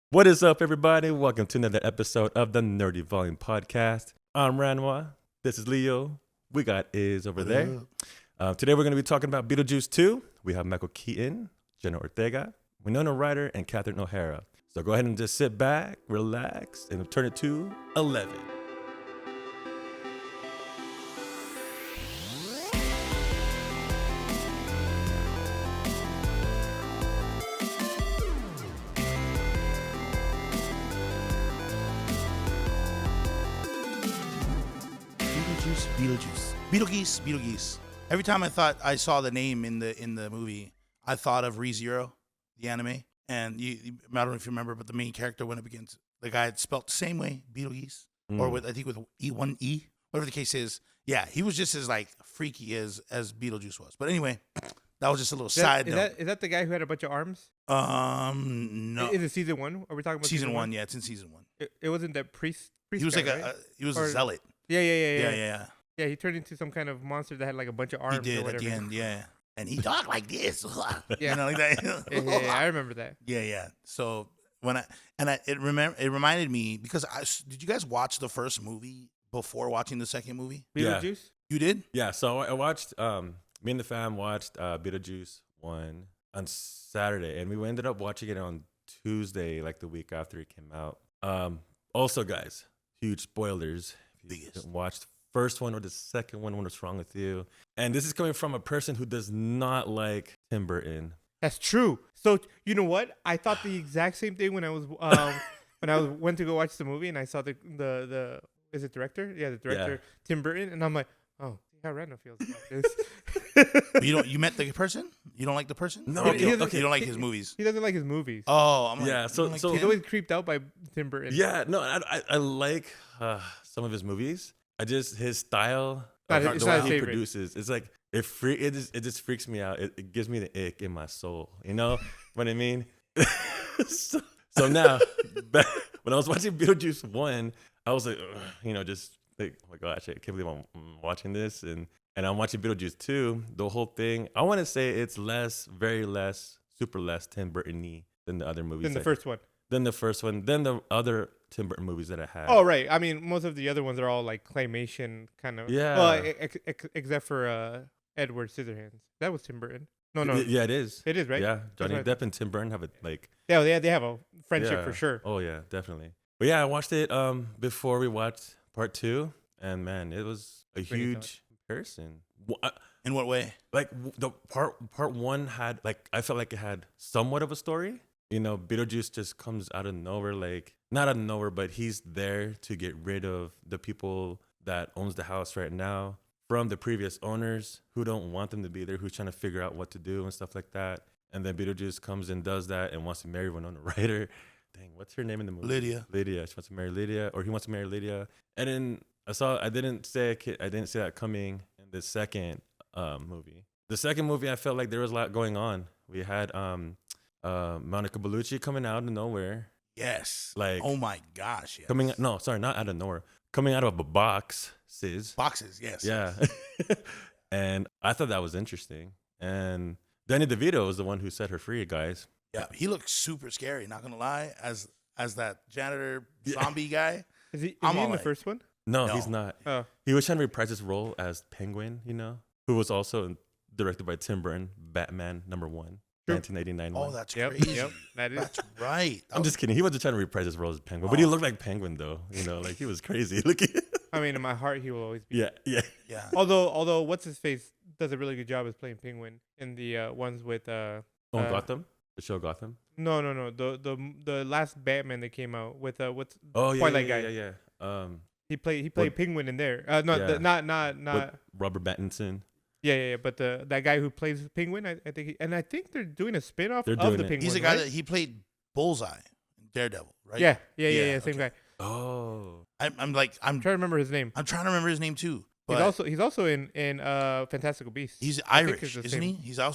What is up, everybody? Welcome to another episode of the Nerdy Volume Podcast. I'm Ranwa. This is Leo. We got Iz over there. Today we're going to be talking about Beetlejuice 2. We have Michael Keaton, Jenna Ortega, Winona Ryder, and Catherine O'Hara. So go ahead and just sit back, relax, and turn it to 11. Beetleguese. Every time I saw the name in the movie, I thought of ReZero, the anime. And I don't know if you remember, but the main character went up against the guy that's spelled the same way, Beetleguese, or with one E, whatever the case is. Yeah, he was just as like freaky as Beetlejuice was. But anyway, that was just a little side note. Is that the guy who had a bunch of arms? No. Is it season 1? Are we talking about season 1? Yeah, it's in season 1. It wasn't that priest. He was guy, like right? he was a zealot. Yeah. Yeah, he turned into some kind of monster that had like a bunch of arms. He did or whatever. at the end, yeah. And he talked like this. Yeah, like that. yeah, I remember that. Yeah. So it reminded me because did you guys watch the first movie before watching the second movie? Beetlejuice? Yeah. You did? Yeah, so I watched, me and the fam watched Beetlejuice 1 on Saturday, and we ended up watching it on Tuesday, like the week after it came out. Also, guys, huge spoilers. If you didn't watch the first one or the second one, what's wrong with you? And this is coming from a person who does not like Tim Burton. That's true. So you know what? I thought the exact same thing when I was went to go watch the movie and I saw the is it director? Yeah, the director Tim Burton, and I'm like, oh, see how random feels about this. You met the person? You don't like the person? No, you don't like his movies. He doesn't like his movies. Oh, I'm like, Yeah, so He's always creeped out by Tim Burton. yeah, no, I like some of his movies. his style, Not the his way he favorite. produces, it's like it just freaks me out. It gives me the ick in my soul. You know what I mean? so now, when I was watching Beetlejuice 1, I was like, just like, oh my gosh, I can't believe I'm watching this, and I'm watching Beetlejuice 2. The whole thing, I want to say it's very less, super less Tim Burton-y than the other movies. Than the first one. Than the first one. Than the other Tim Burton movies that I had. Oh, right. I mean, most of the other ones are all like claymation kind of. Yeah. Well, except for Edward Scissorhands. That was Tim Burton. No. Yeah, it is. It is, right? Yeah, Johnny right. Depp and Tim Burton have a like. Yeah, they have a friendship for sure. Oh yeah, definitely. But yeah, I watched it before we watched part 2, and man, it was a huge comparison. In what way? Like the part 1 had like, I felt like it had somewhat of a story. Beetlejuice just comes out of nowhere, like not out of nowhere, but he's there to get rid of the people that owns the house right now from the previous owners who don't want them to be there, who's trying to figure out what to do and stuff like that. And then Beetlejuice comes and does that and wants to marry Winona Ryder. Dang, what's her name in the movie? Lydia. She wants to marry Lydia, or he wants to marry Lydia. And then I didn't see that coming in the second movie. The second movie, I felt like there was a lot going on. We had Monica Bellucci coming out of nowhere. Yes. Like, oh my gosh. Yes. Not out of nowhere. Coming out of a box, Boxes, yes. Yeah. And I thought that was interesting. And Danny DeVito is the one who set her free, guys. Yeah, he looks super scary, not gonna lie, as that janitor zombie guy. Is he in the first one? No, he's not. Oh. He was trying to reprise his role as Penguin, who was also directed by Tim Burton, Batman #1, 1989 one. Oh, that's crazy. Yep, that is. That's right. I'm just kidding. He wasn't trying to reprise his role as Penguin, but he looked like Penguin though. Like he was crazy looking. I mean, in my heart, he will always be. Yeah. Although what's his face does a really good job as playing Penguin in the ones with Gotham, the show Gotham. No. The last Batman that came out with what's Twilight guy. Yeah. He played Penguin in there. Not Robert Pattinson. Yeah. But that guy who plays Penguin, I think they're doing a spin-off of the Penguin. He's the guy that he played Bullseye in Daredevil, right? Yeah. Okay. Same guy. Oh. I'm trying to remember his name. I'm trying to remember his name too. He's also in Fantastical Beasts. He's Irish, isn't he? I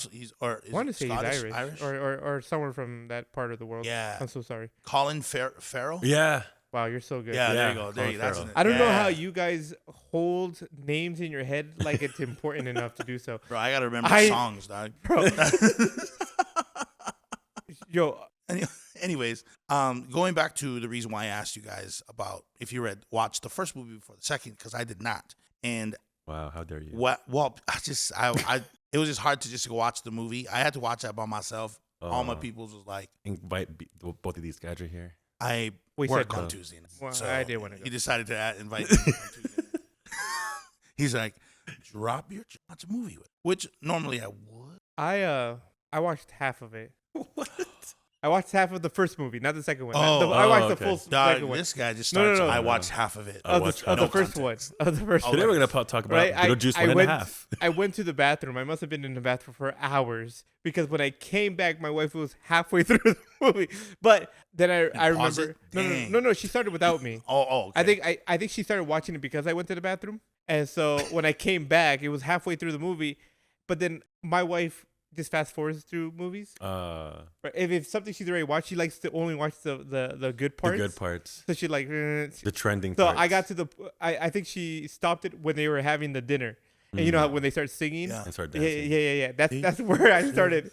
want to say Scottish, he's Irish. Or somewhere from that part of the world. Yeah. I'm so sorry. Colin Farrell? Yeah. Wow, you're so good. Yeah, there you go. There you go. I don't know how you guys hold names in your head like it's important enough to do so. Bro, I got to remember songs, dog. Bro. Yo. Anyways, going back to the reason why I asked you guys about if you watched the first movie before the second, because I did not. And Wow, how dare you? well, it was just hard to just go watch the movie. I had to watch that by myself. All my peoples was like, invite both of these guys are here. I We work said on no. Tuesday. Well, So I did want to go. he decided to invite me on Tuesday. He's like, drop your watch a movie with, which normally I would. I watched half of it. What? I watched half of the first movie, not the second one. Oh, I watched the okay. full Dog, second one. this guy just No, no, starts. no. I watched half of it. I Of watched- the, of no the first one. context. Of the first Oh, one. Today we're gonna talk about Right, Beetlejuice one and a went, half. I went to the bathroom. I must have been in the bathroom for hours because when I came back, my wife was halfway through the movie. But then I pause remember. it? No. She started without me. Oh, okay. I think she started watching it because I went to the bathroom, and so when I came back, it was halfway through the movie. But then my wife just fast forwards through movies. Right? If it's something she's already watched, she likes to only watch the good parts. The good parts. So she like. The trending So parts. I got to the. I think she stopped it when they were having the dinner, and you know how when they start singing. Yeah. and start Yeah, dancing. yeah. That's where I started,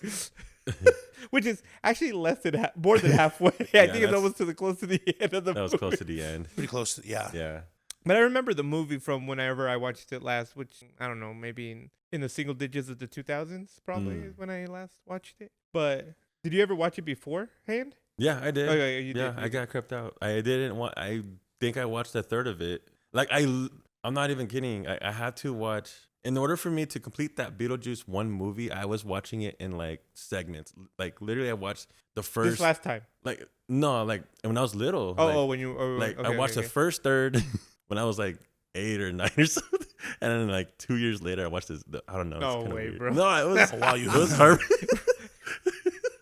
which is actually less than more than halfway. I think it's that's- almost close to the end of the That was movie. close to the end. pretty close to Yeah. But I remember the movie from whenever I watched it last, which I don't know, maybe in the single digits of the 2000s, probably is when I last watched it. But did you ever watch it beforehand? Yeah, I did. Oh, yeah, you yeah, did. I got crept out. I didn't want. I think I watched a third of it. Like I'm not even kidding. I had to watch. In order for me to complete that Beetlejuice one movie, I was watching it in like segments. Like literally, I watched the first. This last time. Like no, like when I was little. Oh, like, when you. Oh, like okay, I watched okay. the first third when I was like 8 or 9 or something, and then like 2 years later, I watched this. I don't know. it's No kinda way, weird. bro. No, it was. Wow, it was hard.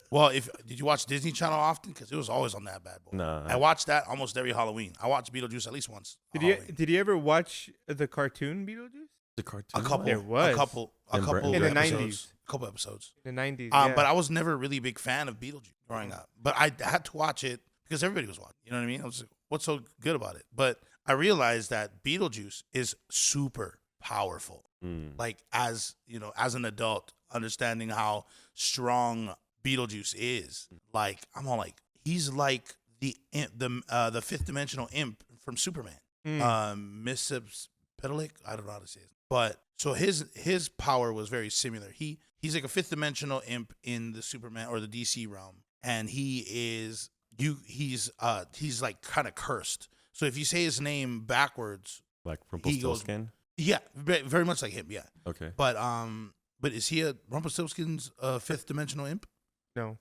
Well, did you watch Disney Channel often? Because it was always on that bad boy. Nah. I watched that almost every Halloween. I watched Beetlejuice at least once. on Halloween. Did you ever watch the cartoon Beetlejuice? The cartoon. A couple. There was. A couple. In the episodes. 90s. A couple episodes. In the 90s. But I was never really a big fan of Beetlejuice growing up. But I had to watch it because everybody was watching. You know what I mean? I was like, what's so good about it? But I realized that Beetlejuice is super powerful. Like as an adult, understanding how strong Beetlejuice is. Like I'm all like, he's like the fifth dimensional imp from Superman. Mrs. Petalik, I don't know how to say it. But so his power was very similar. He's like a fifth dimensional imp in the Superman or the DC realm, and he's like kind of cursed. So if you say his name backwards, Like from he goes- Rumpelstiltskin. yeah, very much like him, yeah. Okay. But is he a Rumpelstiltskin's fifth dimensional imp? No.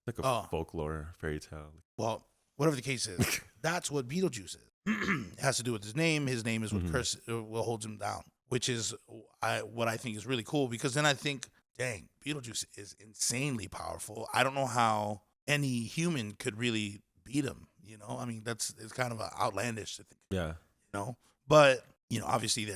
Like a folklore fairy tale. Well, whatever the case is, that's what Beetlejuice is. It has to do with his name. His name is what what holds him down, which is what I think is really cool, because then I think, dang, Beetlejuice is insanely powerful. I don't know how any human could really beat him. You know, I mean, it's kind of outlandish to think. Yeah. You know, but obviously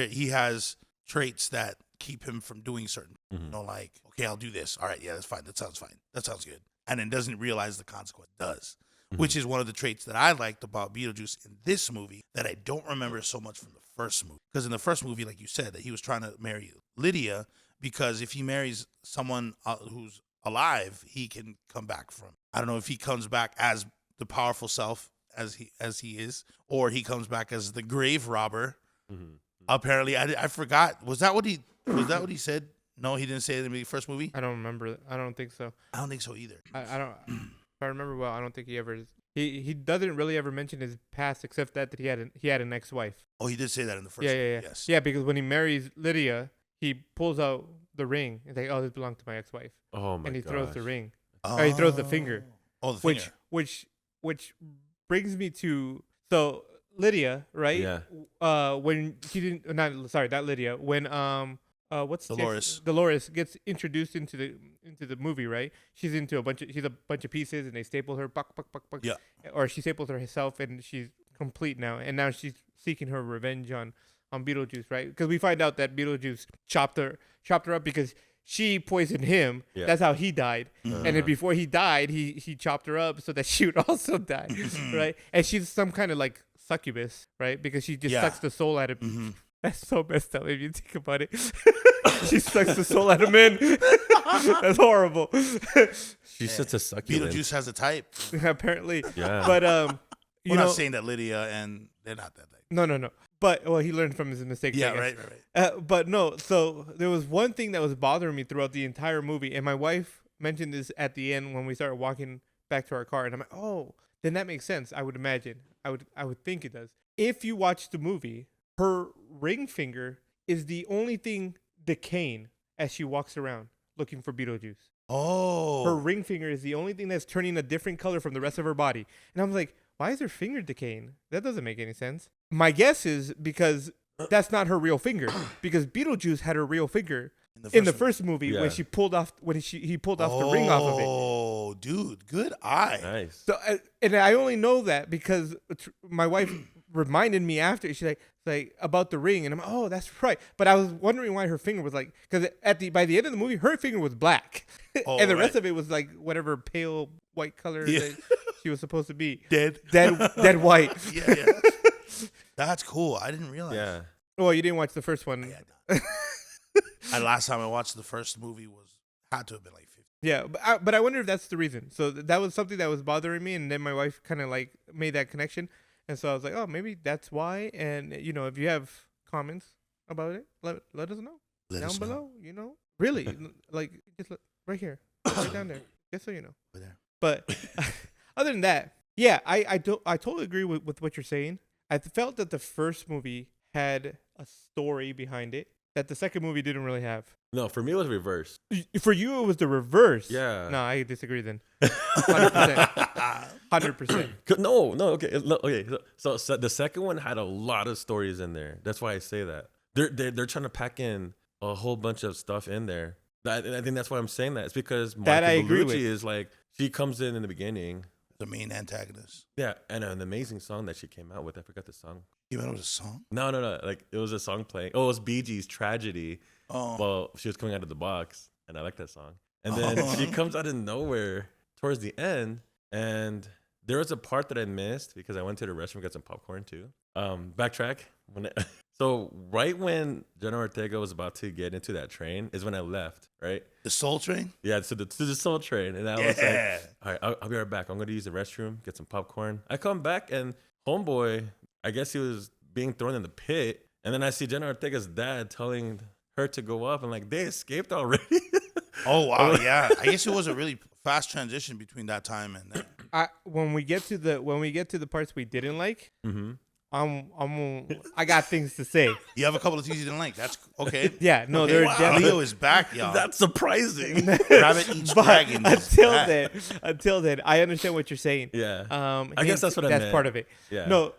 he has traits that keep him from doing certain. Like, okay, I'll do this. All right, yeah, that's fine. That sounds fine. That sounds good. And then doesn't realize the consequence does. Which is one of the traits that I liked about Beetlejuice in this movie that I don't remember so much from the first movie. Because in the first movie, like you said, that he was trying to marry Lydia, because if he marries someone who's alive, he can come back from. I don't know if he comes back as the powerful self as he is, or he comes back as the grave robber. Apparently, I forgot. Was that what he said? No, he didn't say it in the first movie. I don't remember. I don't think so. I don't think so either. I don't. If I remember well, I don't think he ever. He doesn't really ever mention his past, except that he had an ex-wife. Oh, he did say that in the first Yeah, movie. yeah, yeah. Yes. Yeah, because when he marries Lydia, he pulls out the ring. He's like, "Oh, this belonged to my ex-wife," Oh my and he throws the gosh. ring. Or he throws the finger. Oh, the finger. Which brings me to Lydia, right? Yeah. When she didn't, not Lydia. When what's Dolores. Dolores gets introduced into the movie, right? She's a bunch of pieces, and they staple her, buck. Yeah. Or she staples herself, and she's complete now. And now she's seeking her revenge on Beetlejuice, right? Because we find out that Beetlejuice chopped her up because she poisoned him. Yeah. That's how he died. And then before he died, he chopped her up so that she would also die, right? And she's some kind of like succubus, right? Because she just sucks the soul out of That's so messed up if you think about it. She sucks the soul out of men. That's horrible. She's such a succulent. Beetlejuice has a type. Apparently. Yeah. But you We're know, not saying that Lydia and they're not that type. no. But well, he learned from his mistakes. Yeah, I guess. right. But no, so there was one thing that was bothering me throughout the entire movie, and my wife mentioned this at the end when we started walking back to our car, and I'm like, oh, then that makes sense. I would imagine. I would think it does. If you watch the movie, her ring finger is the only thing decaying as she walks around looking for Beetlejuice. Oh. Her ring finger is the only thing that's turning a different color from the rest of her body. And I'm like, why is her finger decaying? That doesn't make any sense. My guess is because that's not her real finger. Because Beetlejuice had her real finger in the first movie Yeah. when he pulled off the ring off of it. Oh, dude, good eye. Nice. So and I only know that because my wife reminded me after. She's like about the ring, and I'm oh, that's right. But I was wondering why her finger was like, because by the end of the movie, her finger was black, Oh, and the right. rest of it was like whatever pale white color that she was supposed to be. Dead white. Yeah. That's cool. I didn't realize. Yeah. Well, you didn't watch the first one. Yeah, and last time I watched the first movie had to have been like 50. Yeah, but I wonder if that's the reason. So that was something that was bothering me, and then my wife kind of like made that connection, and so I was like, oh, maybe that's why. And you know, if you have comments about it, let us know down below. You know, really, like just right here, right down there, just so you know. Over there. But other than that, yeah, I totally agree with what you're saying. I felt that the first movie had a story behind it that the second movie didn't really have. No, for me it was reverse. For you, it was the reverse. Yeah. No, I disagree then. 100%. 100%. No, okay. So the second one had a lot of stories in there. That's why I say that. They're trying to pack in a whole bunch of stuff in there. I think that's why I'm saying that. It's because That I agree with. Bellucci is like, she comes in the beginning. The main antagonist. Yeah, and an amazing song that she came out with. I forgot the song. Even it was a song. No. Like it was a song playing. Oh, it was Bee Gees' Tragedy. Oh. Well, she was coming out of the box, and I like that song. And then she comes out of nowhere towards the end, and there was a part that I missed because I went to the restaurant, got some popcorn too. Backtrack. So right when Jenna Ortega was about to get into that train is when I left, right? The Soul Train? Yeah, to the Soul Train. And I was like, all right, I'll be right back. I'm going to use the restroom, get some popcorn. I come back, and homeboy, I guess he was being thrown in the pit. And then I see Jenna Ortega's dad telling her to go up, and like, they escaped already. Oh, wow, yeah. I guess it was a really fast transition between that time and then. When we get to the parts we didn't like, Mm-hmm. I got things to say. You have a couple of things you didn't like. That's okay. Yeah, no, Okay, they're wow. definitely. Leo is back, y'all. That's surprising. Rabbit eats But dragon. is back. until then, I understand what you're saying. Yeah. I guess that's what I That's meant. part of it. Yeah. No,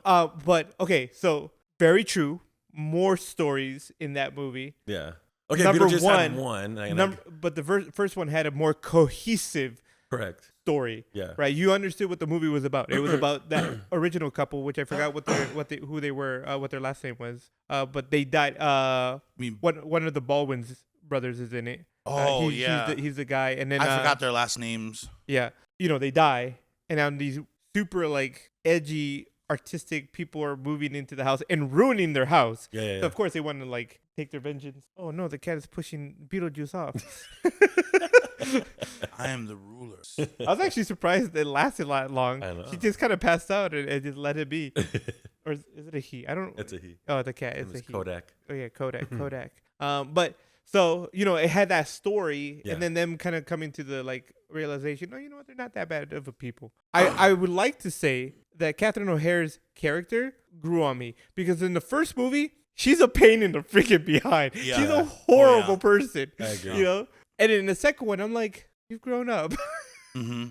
but okay, so very true. More stories in that movie. Yeah. Okay, Number Beetlejuice had one, one. But the first one had a more cohesive Correct. story. Yeah. Right. You understood what the movie was about. It was about that original couple, which I forgot who they were, what their last name was. But they died. One of the Baldwin's brothers is in it. Oh, he's the guy. And then I forgot their last names. Yeah, they die, and now these super like edgy, artistic people are moving into the house and ruining their house. Yeah. So of course they want to like take their vengeance. Oh no, the cat is pushing Beetlejuice off. I am the ruler. I was actually surprised it lasted that long. I know. She just kind of passed out and just let it be. Or is it a he? I don't. It's a he. Oh, the cat. His It's name a is he. Kodak. Oh yeah, Kodak. But so it had that story, Yeah. and then them kind of coming to the like realization. No, you know what? They're not that bad of a people. I would like to say that Catherine O'Hara's character grew on me because in the first movie she's a pain in the freaking behind. Yeah. She's a horrible Oh, yeah. person. I agree. And in the second one, I'm like, you've grown up. Mm-hmm.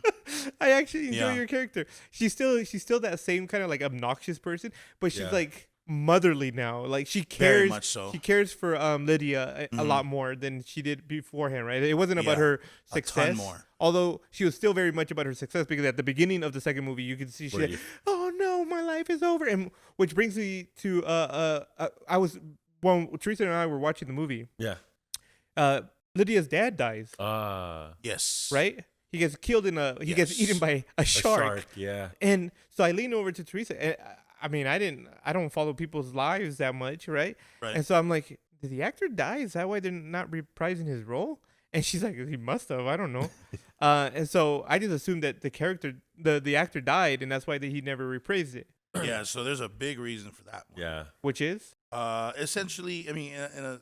I actually enjoy Yeah. your character. She's still that same kind of like obnoxious person, but she's Yeah. like motherly now. Like she Very cares. much so. She cares for Lydia a lot more than she did beforehand, right? It wasn't about Yeah, her a success. ton more. Although she was still very much about her success because at the beginning of the second movie, you could see she's Where like, you- "Oh no, my life is over," and which brings me to when Teresa and I were watching the movie. Yeah. Lydia's dad dies, Yes. right? He gets killed he gets Yes. eaten by a shark. Yeah. And so I lean over to Teresa, and I mean, I don't follow people's lives that much, right? Right. And so I'm like, did the actor die? Is that why they're not reprising his role? And she's like, he must have. I don't know. And so I just assumed that the actor died, and that's why he never reprised it. Yeah, so there's a big reason for that one. Yeah. Which is Essentially, I mean,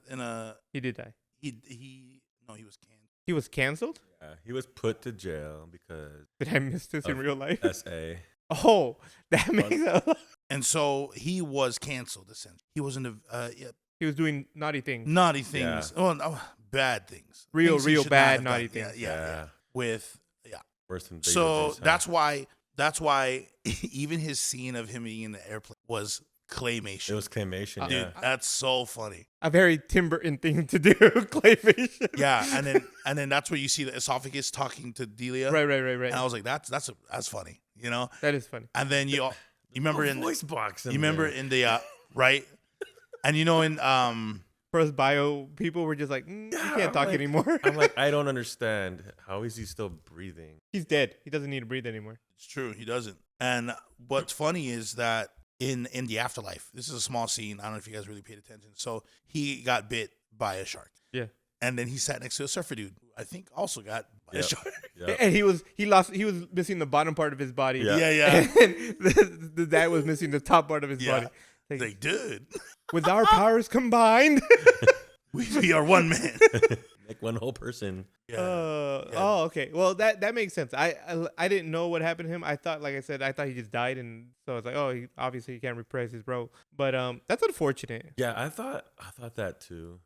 in a he did die. he no, he was canned. He was canceled. Yeah. He was put to jail because Did I miss this in Of real life? SA. Oh, that makes a lot. And so he was canceled. Essentially, he was in the He was doing naughty things. naughty things. Yeah. Oh, no, bad things. Real Things he should not bad have naughty done. things. Yeah. With Worse than So Beetlejuice, huh? that's why even his scene of him being in the airplane was claymation. It was claymation. Dude, Yeah. that's so funny. A very Tim Burton thing to do, claymation. Yeah, and then that's where you see the esophagus talking to Delia. Right. And I was like, that's funny, you know. That is funny. And then you remember No in voice box. you remember in the right, and you know in For us bio people, were just like, you can't I'm talk like- anymore. I'm like, I don't understand. How is he still breathing? He's dead. He doesn't need to breathe anymore. it's true he doesn't. And what's funny is that in the afterlife, this is a small scene. I don't know if you guys really paid attention. So he got bit by a shark. Yeah. And then he sat next to a surfer dude who I think also got by a Yep. shark. Yeah. And he was missing the bottom part of his body. Yeah. Yeah. And the dad was missing the top part of his Yeah. body. Like, Like, dude, with our powers combined. we are one man. Like one whole person. Yeah. Oh, okay. Well, that makes sense. I didn't know what happened to him. I thought, like I said, he just died, and so I was like, oh, he obviously can't reprise his bro. But that's unfortunate. Yeah, I thought that too.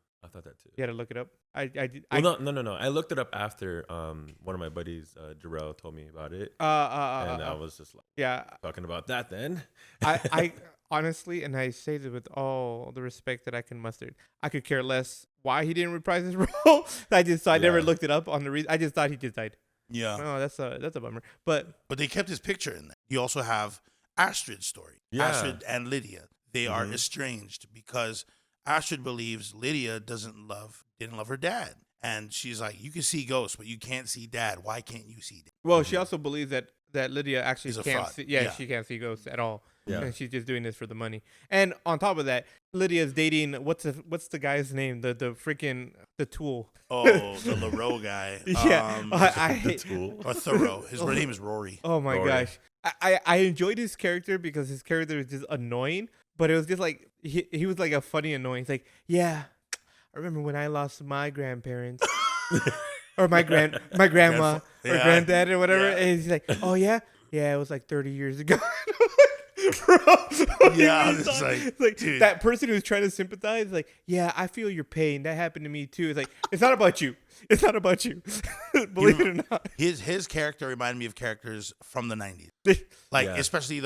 You had to look it up. I did. Well, no. I looked it up after one of my buddies, Jarrell, told me about it, and I was just like yeah. talking about that. Then I honestly, and I say this with all the respect that I can muster, I could care less why he didn't reprise his role. I never Yeah. looked it up on the reason. I just thought he just died. Yeah. Oh, that's a bummer. But But they kept his picture in there. You also have Astrid's story. Yeah. Astrid and Lydia. They are Mhm. estranged because Astrid believes Lydia didn't love her dad. And she's like, you can see ghosts, but you can't see dad. Why can't you see dad? well, she also believes that Lydia actually He's a can't fraud. see. Yeah. She can't see ghosts at all. Yeah. And she's just doing this for the money. And on top of that, Lydia's dating what's the guy's name? The freaking the tool. Oh, the LaRoe guy. Yeah. I the tool. Or Thoreau. His real name is Rory. Oh my Rory. gosh. I enjoyed his character because his character was just annoying, but it was just like he was like a funny annoying. He's like, yeah, I remember when I lost my grandparents or my grandma or Yeah. granddad or whatever. Yeah. And he's like, oh yeah, it was like 30 years ago. Bro, what do you Yeah, mean, it's son? like, It's like dude. that person who's trying to sympathize, like, yeah, I feel your pain. That happened to me too. It's like, it's not about you. It's not about you. Believe it or not. His character reminded me of characters from the 90s. Like, Yeah. especially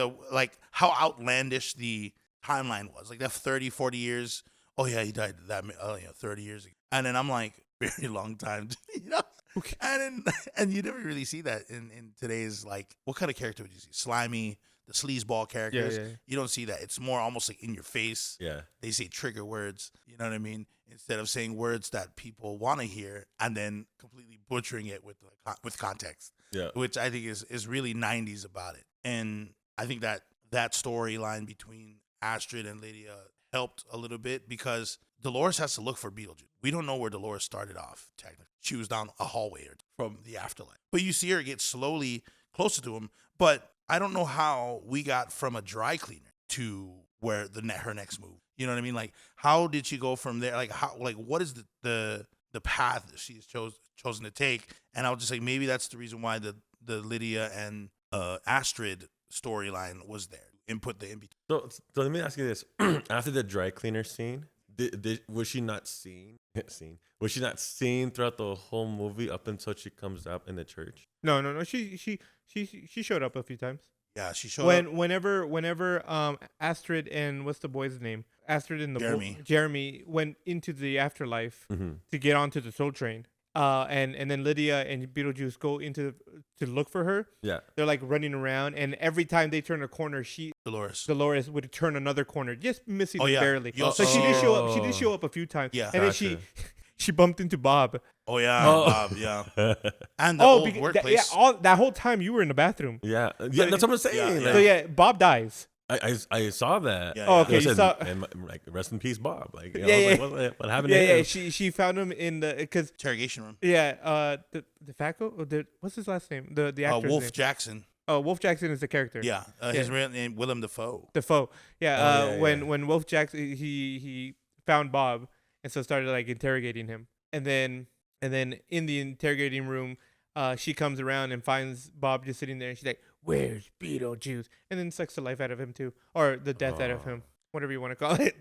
how outlandish the timeline was. Like, that 30, 40 years. Oh, yeah, he died 30 years ago. And then I'm like, very long time. You know? Okay. And you never really see that in today's, like, what kind of character would you see? Slimy, the sleazeball characters. Yeah. You don't see that. It's more almost like in your face. Yeah. They say trigger words. You know what I mean? Instead of saying words that people want to hear and then completely butchering it with context. Yeah. Which I think is really 90s about it. And I think that storyline between Astrid and Lydia helped a little bit because Dolores has to look for Beetlejuice. We don't know where Dolores started off, technically. She was down a hallway from the afterlife. But you see her get slowly closer to him. But I don't know how we got from a dry cleaner to where her next move. You know what I mean? Like, how did she go from there? Like, what is the path that she's chosen to take? And I was just like, maybe that's the reason why the Lydia and Astrid storyline was there. Input the in between. So let me ask you this: after the dry cleaner scene, was she not seen? Was she not seen throughout the whole movie up until she comes up in the church? No. She showed up a few times. Yeah, she showed up. Whenever Astrid and what's the boy's name? Astrid and Jeremy went into the afterlife to get onto the soul train. And then Lydia and Beetlejuice go into to look for her. Yeah. They're like running around, and every time they turn a corner, Dolores would turn another corner, just missing it barely. So she did show up. She did show up a few times. Yeah. And then she bumped into Bob. Oh yeah, Bob, yeah. And the old workplace. That whole time you were in the bathroom. Yeah, that's what I'm saying. Yeah. Like, So yeah, Bob dies. I saw that. Yeah, Oh, yeah. okay. It You said, saw. and like rest in peace, Bob. Like, Yeah, I was yeah. like, what happened Yeah, to yeah. him? She found him in the because Interrogation room. yeah. The Faco. Or what's his last name? The actor's Wolf name. Jackson. Oh, Wolf Jackson is the character. Yeah. His real name Willem Dafoe. Defoe. Yeah. Oh, yeah, yeah. When Wolf Jackson he found Bob and so started like interrogating him, and then in the interrogating room, she comes around and finds Bob just sitting there, and she's like, "Where's Beetlejuice?" And then sucks the life out of him too, or the death out of him, whatever you want to call it,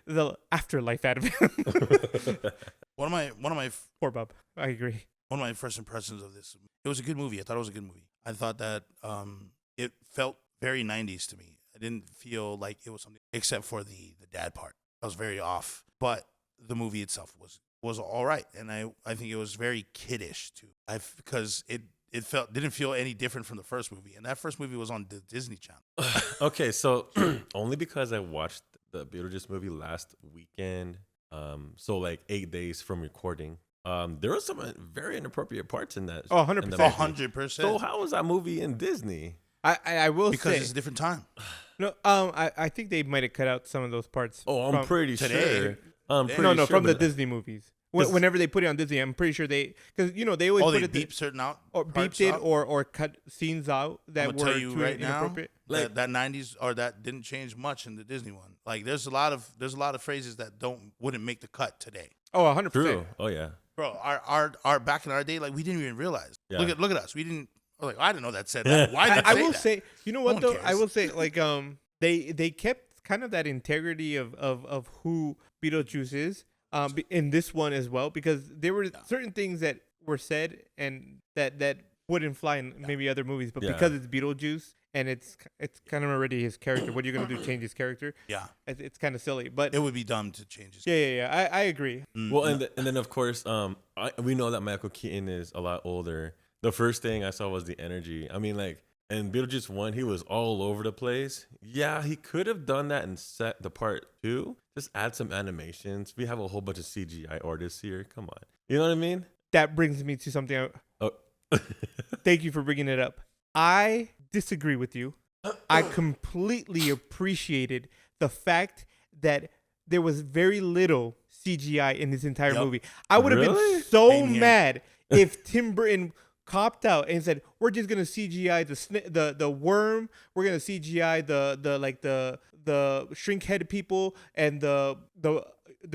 the afterlife out of him. One of my Poor Bob. I agree. one of my first impressions of this. It was a good movie. I thought it was a good movie. I thought that it felt very 90s to me. I didn't feel like it was something except for the dad part. I was very off. But the movie itself was all right, and I think it was very kiddish too. Because it didn't feel any different from the first movie, and that first movie was on the Disney Channel. Okay, so only because I watched the Beetlejuice movie last weekend, so like 8 days from recording, there were some very inappropriate parts in that. Oh, in 100%. the movie. 100%. So how was that movie in Disney? I will Because say it's a different time. no. I think they might have cut out some of those parts. Oh, I'm from- pretty today. sure. I'm pretty No, sure, from the but- Disney movies. 'Cause- Whenever they put it on Disney, I'm pretty sure they because they always Oh, put they it beep certain out or parts beeped it out? or cut scenes out that I'm were gonna tell you too right now, inappropriate. Like- that 90s or that didn't change much in the Disney one. Like there's a lot of phrases that wouldn't make the cut today. Oh, 100%. True. Oh yeah. Bro, our back in our day, like we didn't even realize. Yeah. Look at us. We didn't. Like I didn't know that said that. Why did I say will that? say, you know No what one though? cares. I will say like they kept kind of that integrity of who Beetlejuice is in this one as well, because there were certain things that were said and that wouldn't fly in maybe other movies, but Yeah. because it's Beetlejuice and it's kind of already his character, what are you gonna do? Change his character? Yeah, It's kind of silly, but it would be dumb to change his. yeah. I agree. Well, and then of course, we know that Michael Keaton is a lot older. The first thing I saw was the energy. I mean, like in Beetlejuice 1, he was all over the place. Yeah, he could have done that in set the part 2. Just add some animations. We have a whole bunch of CGI artists here. Come on, you know what I mean? That brings me to something. Oh. Thank you for bringing it up. I disagree with you. I completely appreciated the fact that there was very little CGI in this entire Yep. movie. I would have Really? been so Same here. mad if Tim Burton copped out and said, "We're just gonna CGI the worm. We're gonna CGI the shrink head people and the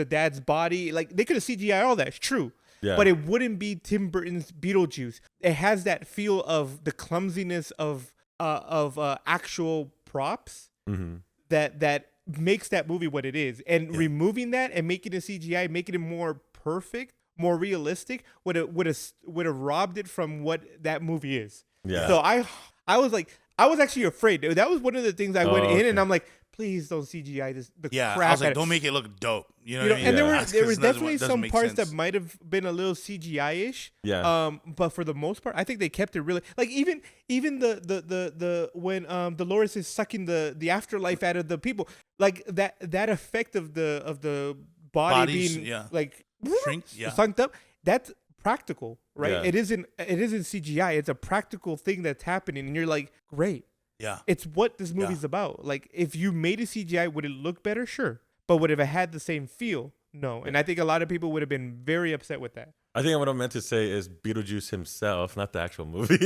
dad's body." Like they could have CGI all that. It's true. Yeah. But it wouldn't be Tim Burton's Beetlejuice. It has that feel of the clumsiness of actual props Mm-hmm. that makes that movie what it is. And removing that and making it CGI, making it more perfect, more realistic, would have robbed it from what that movie is. Yeah. So I was like, I was actually afraid. That was one of the things I went in okay. and I'm like, please don't CGI this. The Yeah, crap I was out like, of- don't make it look dope. You know you what know, I mean? and there Yeah. were That's there 'cause was it doesn't- definitely doesn't some make parts sense. that might have been a little CGI-ish. Yeah. But for the most part, I think they kept it really like even the when Dolores is sucking the afterlife out of the people, like that effect of the body Bodies, being yeah. like Shrink, yeah. sunked up. That's practical, right? Yeah. It isn't CGI. It's a practical thing that's happening, and you're like, great. Yeah. It's what this movie's about. Like, if you made a CGI, would it look better? Sure. But would it have had the same feel? No. And I think a lot of people would have been very upset with that. I think what I meant to say is Beetlejuice himself, not the actual movie.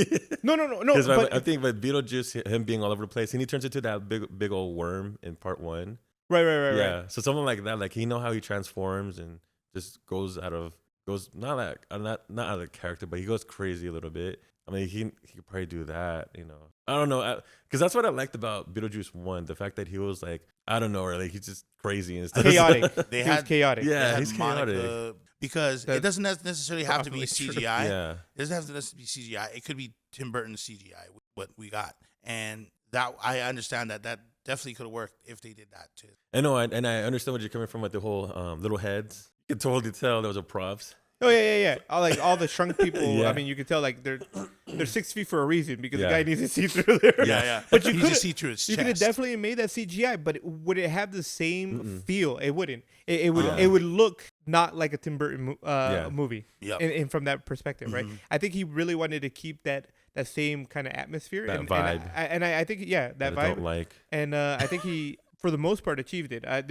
No. Because But, I think with Beetlejuice, him being all over the place, and he turns into that big old worm in part 1. right. Yeah. So something like that, like how he transforms and just goes not out of character, but he goes crazy a little bit. I mean, he could probably do that, you know. I don't know, because that's what I liked about Beetlejuice 1, the fact that he was like, I don't know, or like he's just crazy and stuff. Chaotic. They He was had- chaotic. Yeah, They had he's chaotic. Monica, because That's it doesn't necessarily have to be probably true. CGI. Yeah. It doesn't have to necessarily be CGI. It could be Tim Burton's CGI, what we got. And that I understand that definitely could have worked if they did that too. I know, and I understand where you're coming from with the whole little heads. You can totally tell those are props. Oh yeah. All the shrunk people. Yeah. I mean, you can tell like they're 6 feet for a reason because Yeah. the guy needs to see through there. Yeah. But you You could just see through his You could have chest. definitely made that CGI, but would it have the same feel? It wouldn't. It would. Yeah. It would look not like a Tim Burton Yeah. movie. Yep. And from that perspective, right? I think he really wanted to keep that that same kind of atmosphere That and vibe. I think that that I vibe don't like. and I think he for the most part achieved it. I think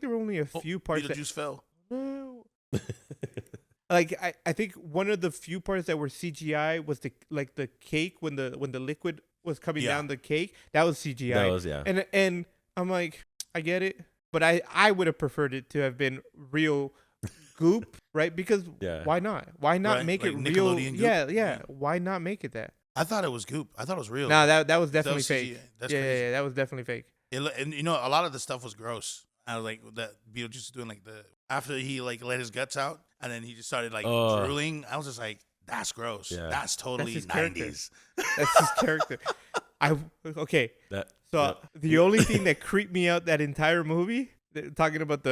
there were only a few parts Beetlejuice fell. no. Like I think one of the few parts that were CGI was the cake when the liquid was coming Yeah. down the cake. That was CGI. That was yeah. And I'm like, I get it, but I would have preferred it to have been real goop, right? Because Yeah. why not? Why not Right, make like it real? Nickelodeon goop? Yeah. Yeah. Why not make it that? I thought it was goop. I thought it was real. No, that was That definitely was fake. CGI. That's yeah, crazy. yeah, that was definitely fake. And you know, a lot of the stuff was gross. I was like that Beetlejuice was doing like after he like let his guts out and then he just started like drooling. I was just like, that's gross. Yeah. That's totally his character. 90s. That's his character. Okay. That So yeah. the only thing that creeped me out that entire movie, talking about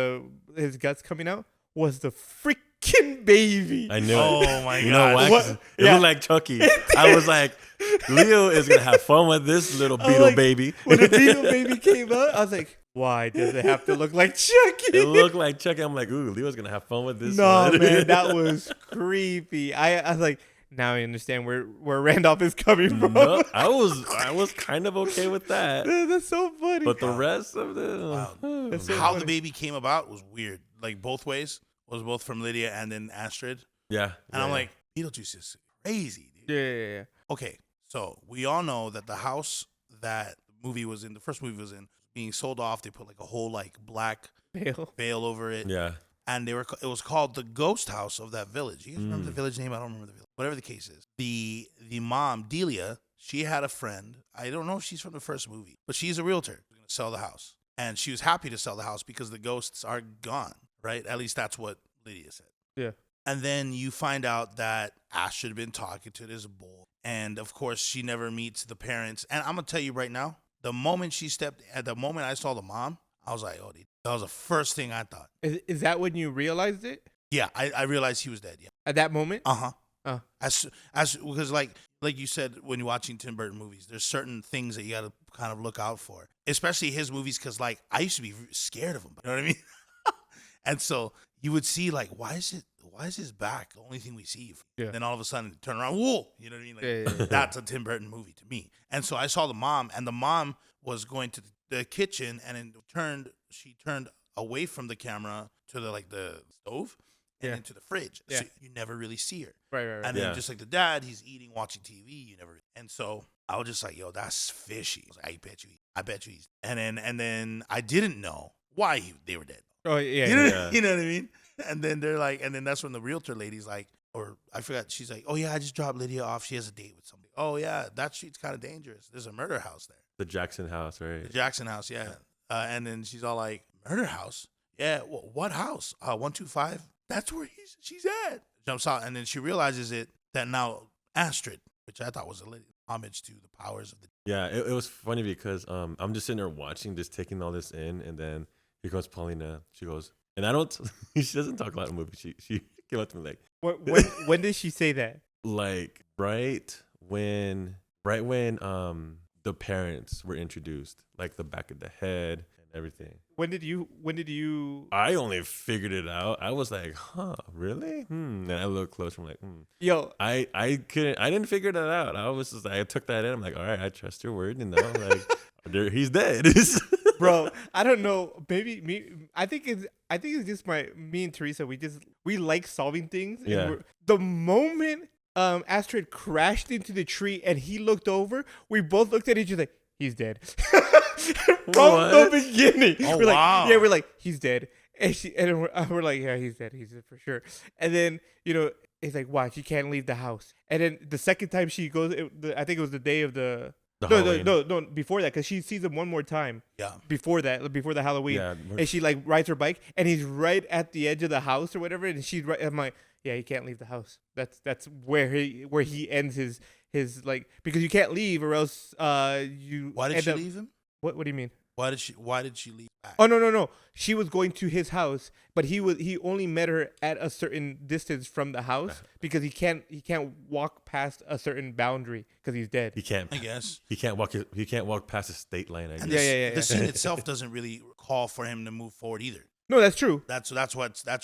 his guts coming out, was the freaking baby. I knew Oh it. my You know God. why? 'Cause What? It Yeah. looked like Chucky. I was like, Leo is gonna have fun with this little I'm beetle like, baby. When the beetle baby came out, I was like, why does it have to look like Chucky? It looked like Chucky. I'm like, ooh, Leo's gonna have fun with this. No, one. man, that was creepy. I was like, now I understand where Randolph is coming from. No, I was kind of okay with that. That's so funny. But the rest of Wow. the That's so How funny. the baby came about was weird. Like both ways. It was both from Lydia and then Astrid. yeah. And I'm like, Beetlejuice is crazy, dude. Yeah. Okay, so we all know that the house that the first movie was in, being sold off. They put like a whole like black Bale. veil over it, yeah. and it was called the ghost house of that village. You guys remember the village name? I don't remember the village. Whatever the case is, the mom Delia, she had a friend. I don't know if she's from the first movie, but she's a realtor. She's gonna sell the house, and she was happy to sell the house because the ghosts are gone. Right? At least that's what Lydia said. Yeah. And then you find out that Astrid had been talking to this boy. And of course, she never meets the parents. And I'm going to tell you right now, the moment I saw the mom, I was like, oh, dude, that was the first thing I thought. Is that when you realized it? Yeah, I realized he was dead. Yeah. At that moment? Uh-huh. Oh. Because like you said, when you're watching Tim Burton movies, there's certain things that you got to kind of look out for, especially his movies. Because like I used to be scared of him. You know what I mean? And so you would see like, why is his back the only thing we see? Yeah. Then all of a sudden turn around, whoa, you know what I mean? Like, Yeah. that's a Tim Burton movie to me. And so I saw the mom, and the mom was going to the kitchen, and she turned away from the camera to the stove and Yeah. into the fridge. Yeah. So you never really see her. Right. And Yeah. then just like the dad, he's eating, watching TV. You never. And so I was just like, yo, that's fishy. I was like, I bet you he's. And then I didn't know why they were dead. Oh, yeah. You know, Yeah. you know what I mean? And then they're like, and then that's when the realtor lady's like, or I forgot, she's like, oh yeah, I just dropped Lydia off. She has a date with somebody. Oh yeah, that street's kind of dangerous. There's a murder house there. The Jackson house, right? The Jackson house, yeah. And then she's all like, murder house? Yeah, what house? 125? That's where she's at. Jumps out, and then she realizes that now Astrid, which I thought was a homage to the powers of the. Yeah, it was funny because I'm just sitting there watching, just taking all this in, and then here goes Paulina. She goes, and I don't. She doesn't talk a lot in the movie. She came up to me like, When did she say that? like right when the parents were introduced, like the back of the head and everything. When did you? I only figured it out. I was like, huh, really? And I looked closer. I'm like, Yo, I didn't figure that out. I was just, I took that in. I'm like, all right, I trust your word. You know, like, he's dead. bro, I don't know. Maybe me. I think it's just me and Teresa. We like solving things. And Yeah. the moment Astrid crashed into the tree and he looked over, we both looked at each other like, he's dead. From the beginning. Oh, we're wow. like, yeah, we're like, he's dead. And we're like, yeah, he's dead. He's dead for sure. And then, it's like, watch, you can't leave the house. And then the second time she goes, I think it was the day of the Halloween. no, before that, because she sees him one more time. Yeah. Before the Halloween. Yeah. And she like rides her bike, and he's right at the edge of the house or whatever, and she's right. I'm like, yeah, he can't leave the house. That's where he ends his like, because you can't leave or else you. Why did she leave him? What do you mean? Why did she leave back? Oh no. She was going to his house, but he only met her at a certain distance from the house because he can't walk past a certain boundary because he's dead. He can't. I guess. He can't walk past the state line. I guess. And Yeah. The scene itself doesn't really call for him to move forward either. No, that's true. That's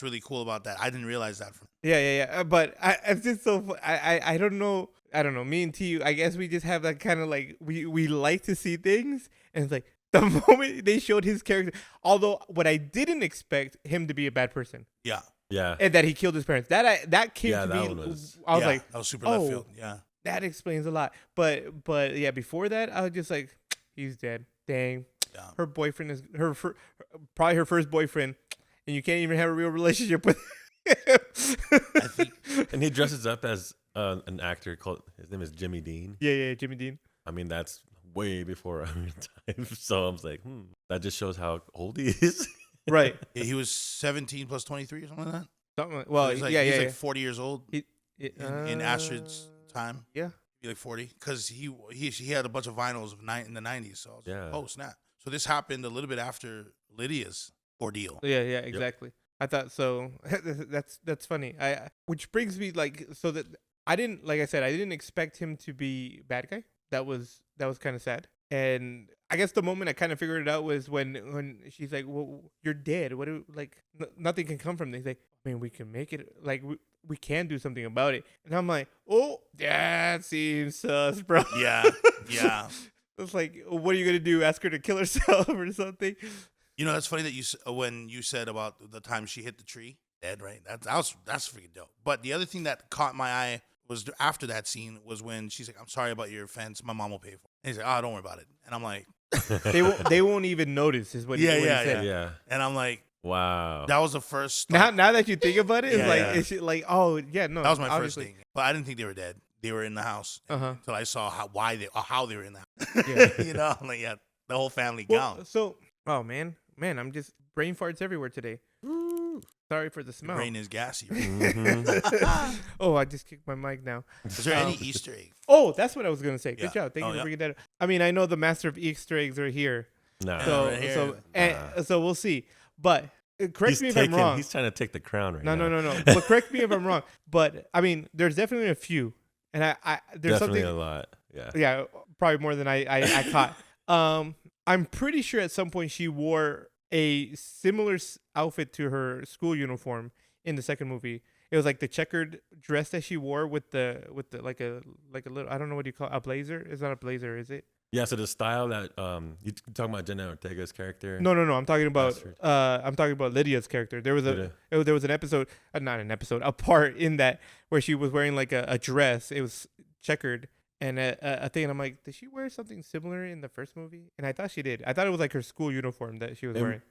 really cool about that. I didn't realize that. Yeah. But it's just so I don't know. I don't know. Me and T, I guess we just have that kind of like we like to see things, and it's like the moment they showed his character. Although what I didn't expect him to be a bad person, Yeah. Yeah. and that he killed his parents. That came Yeah, to that me. one was- I was like, that was super left oh, field. Yeah. that explains a lot. But yeah, before that, I was just like, he's dead. Dang. Yeah. Her boyfriend is probably her first boyfriend, and you can't even have a real relationship with him. I think And he dresses up as an actor called, his name is Jimmy Dean. Yeah, Jimmy Dean. I mean, that's way before our time. So I was like, that just shows how old he is. Right. he was 17 plus 23 or something like that. Something like, well, He's like, yeah, he's yeah. like 40 years old in Astrid's time. Yeah. Be like 40 because he had a bunch of vinyls in the 90s. So I was Yeah. like, oh snap! So this happened a little bit after Lydia's ordeal. Yeah, exactly. I thought so. That's funny. Which brings me like so that I didn't, like I said, I didn't expect him to be bad guy. That was kind of sad. And I guess the moment I kind of figured it out was when she's like, "Well, you're dead. What do nothing can come from this." Like, I mean, we can make it. Like, we can do something about it. And I'm like, "Oh, that seems sus, bro." Yeah, yeah. It's like, what are you gonna do? Ask her to kill herself or something? You know, that's funny that when you said about the time she hit the tree, dead, right? That's freaking dope. But the other thing that caught my eye was after that scene was when she's like, "I'm sorry about your offense. My mom will pay for it." And he's like, "Oh, don't worry about it." And I'm like, they won't even notice is what he said. Yeah. And I'm like, Wow. that was the first. Now that you think about it, it's Yeah, like yeah. it's like, oh yeah, no, That was my obviously. first thing. But I didn't think they were dead. They were in the house until I saw how they were in the house. Yeah. You know, I'm like, yeah, the whole family Well, gone. so, oh man, I'm just brain farts everywhere today. Sorry for the Your smell. brain is gassy. Right? Mhm. Oh, I just kicked my mic now. Is there any Easter egg? Oh, that's what I was gonna say. Good Yeah. job. Thank you Oh, for yeah. bringing that up. I mean, I know the master of Easter eggs are here, Nah. so right here. so we'll see. But correct me if I'm wrong. He's trying to take the crown right No, now. no. But correct me if I'm wrong. But I mean, there's definitely a few, and I there's Definitely something. a lot. Yeah. Yeah, probably more than I caught. I'm pretty sure at some point she wore a similar outfit to her school uniform in the second movie. It was like the checkered dress that she wore with the like a little, I don't know what you call it, a blazer. It's not a blazer, is it? Yeah. So the style that you talking about Jenna Ortega's character. No. I'm talking about Astrid. Lydia's character. There was Lydia. there was an episode, not an episode, a part in that where she was wearing like a dress. It was checkered. And a thing, and I'm like, did she wear something similar in the first movie? And I thought she did. I thought it was like her school uniform that she was wearing.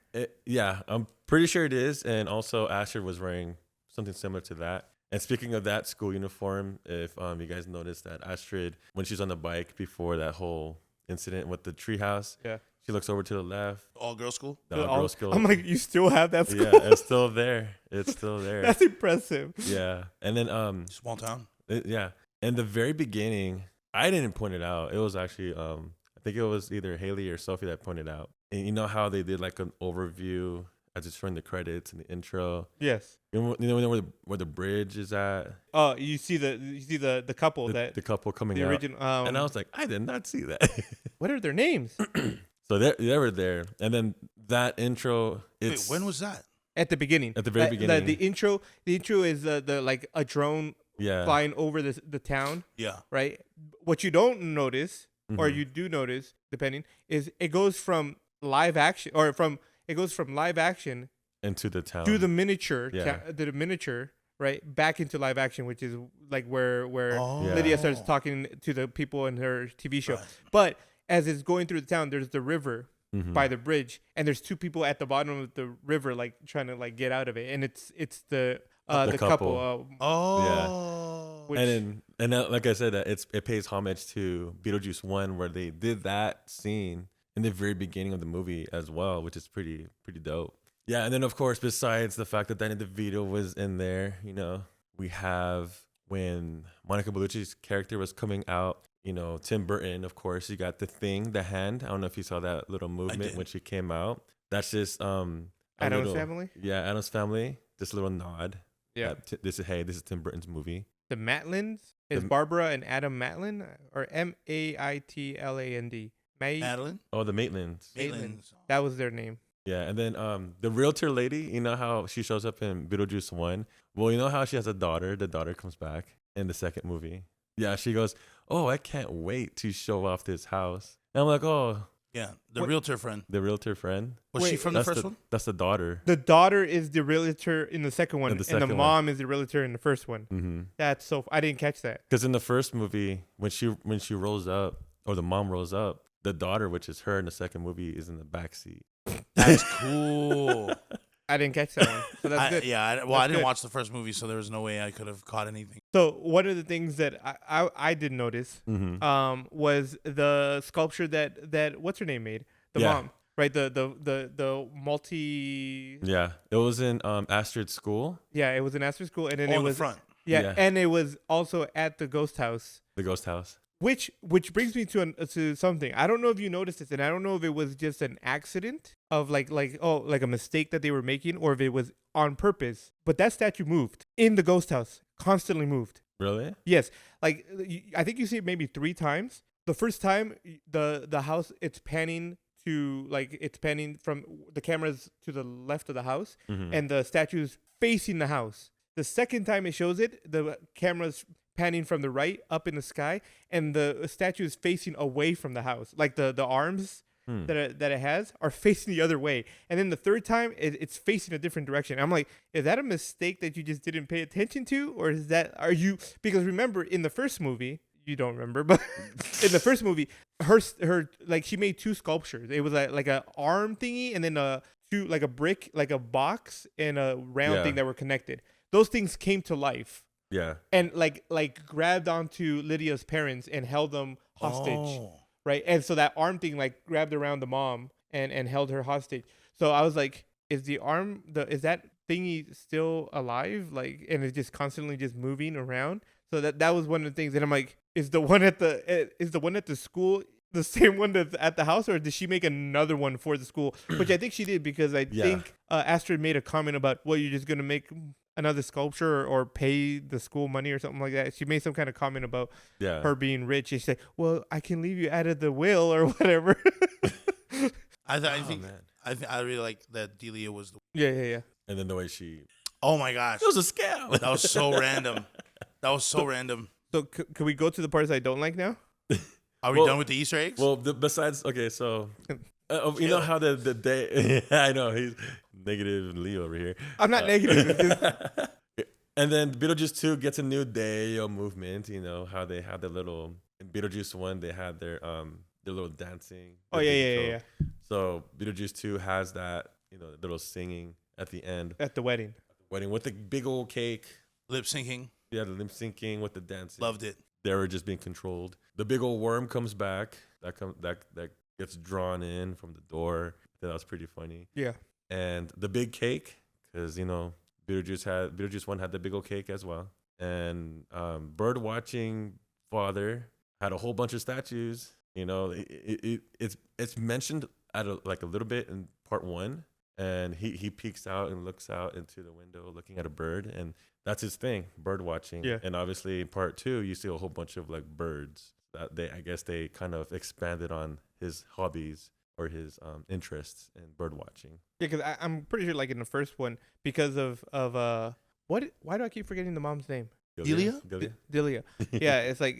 Yeah, I'm pretty sure it is. And also, Astrid was wearing something similar to that. And speaking of that school uniform, if you guys noticed that Astrid, when she's on the bike before that whole incident with the treehouse, Yeah. she looks over to the left. All girls school? The girl school. I'm like, you still have that school? Yeah, it's still there. It's still there. That's impressive. Yeah, and then Small town. yeah, in the very beginning, I didn't point it out. It was actually I think it was either Haley or Sophie that pointed out. And you know how they did like an overview as it's showing the credits and the intro. Yes. You know where the bridge is at? Oh, you see the couple The couple coming the out. original. And I was like, I did not see that. What are their names? So they were there, and then that intro. Wait, when was that? At the beginning. At the very beginning. The intro is the like a drone Yeah. flying over the town, Yeah. right? What you don't notice, or Mhm. you do notice, depending, is it goes from live action Into the town. to the miniature, Yeah. right, back into live action, which is like where Oh. Yeah. Lydia starts talking to the people in her TV show. Right. But as it's going through the town, there's the river Mhm. by the bridge, and there's two people at the bottom of the river, like trying to like get out of it, and it's the The couple. couple. Oh. Which- and like I said, it pays homage to Beetlejuice 1, where they did that scene in the very beginning of the movie as well, which is pretty dope. Yeah, and then of course, besides the fact that Danny DeVito was in there, you know, we have when Monica Bellucci's character was coming out. You know, Tim Burton, of course, you got the thing, the hand. I don't know if you saw that little movement did. when she came out. That's just Addams little- Family? Yeah, Addams Family. Just a little nod. Yeah. that this is Tim Burton's movie. The Matlins is Barbara and Adam Matlin, or Maitland. Madeline? Oh, the Maitlands. Maitland's. That was their name. Yeah, and then the realtor lady, you know how she shows up in Beetlejuice 1? Well, you know how she has a daughter? The daughter comes back in the second movie. Yeah, she goes, "Oh, I can't wait to show off this house." And I'm like, "Oh, Yeah, the What- realtor friend. the realtor friend." Was she Wait, from the That's first the one? that's the daughter. The daughter is the realtor in the second one, In the and the second mom is the realtor in the first one. Mm-hmm. That's so. I didn't catch that. Because in the first movie, when she rolls up, or the mom rolls up, the daughter, which is her in the second movie, is in the back seat. That's cool. I didn't catch that one. So that's good. Yeah, I That's didn't good. watch the first movie, so there was no way I could have caught anything. So one of the things that I did notice Mm-hmm. was the sculpture that what's her name made, the Yeah. mom, right? The multi. Yeah, it was in Astrid's school, Yeah, it was in Astor School, and then Oh, it in the was front. yeah, and it was also at the ghost house. the ghost house. Which brings me to something. I don't know if you noticed this, and I don't know if it was just an accident of like a mistake that they were making, or if it was on purpose. But that statue moved in the ghost house, constantly moved. Really? Yes, like I think you see it maybe 3 times. The first time, the house it's panning to it's panning from the cameras to the left of the house, Mm-hmm. and the statue's facing the house. The second time it shows it, the camera's panning from the right up in the sky, and the statue is facing away from the house. Like the arms that it has are facing the other way. And then the third time, it's facing a different direction. I'm like, is that a mistake that you just didn't pay attention to, or are you? Because remember, in the first movie, you don't remember, but in the first movie, her like she made 2 sculptures. It was like a arm thingy, and then a brick, like a box, and a round Yeah. thing that were connected. Those things came to life Yeah. and like grabbed onto Lydia's parents and held them hostage, Oh. right? And so that arm thing like grabbed around the mom and held her hostage. So I was like, is that thingy still alive? Like, and it's just constantly just moving around. So that was one of the things. And I'm like, is the one at the school the same one that's at the house, or did she make another one for the school? Which I think she did, because I think Astrid made a comment about, well, you're just gonna make another sculpture or pay the school money or something like that. She made some kind of comment about her being rich. And she said, well, I can leave you out of the will or whatever. I think I really like that Delia was the. Yeah. And then the way she, Oh my gosh, it was a scam. that was so random. That was so random. So can we go to the parts I don't like now? Are we done with the Easter eggs? Well, besides, okay, so you know how the day, I know he's negative Leo over here. I'm not negative. It's just- And then Beetlejuice 2 gets a new day movement. You know how they have their little, in Beetlejuice 1 they had their little dancing. Oh yeah. So Beetlejuice 2 has that, little singing at the end, At the wedding. wedding with the big old cake. Lip syncing. Yeah, the lip syncing with the dancing. Loved it. They were just being controlled. The big old worm comes back. That gets drawn in from the door. That was pretty funny. Yeah. And the big cake, because Beetlejuice 1 had the big old cake as well. And bird watching father had a whole bunch of statues. It's mentioned at a little bit in part 1, and he peeks out and looks out into the window looking at a bird, and that's his thing, bird watching. Yeah. And obviously in part 2 you see a whole bunch of birds that I guess they kind of expanded on his hobbies or his interests in bird watching. Yeah, because I'm pretty sure, like in the first one, because of why do I keep forgetting the mom's name? Delia? Delia. Yeah, it's like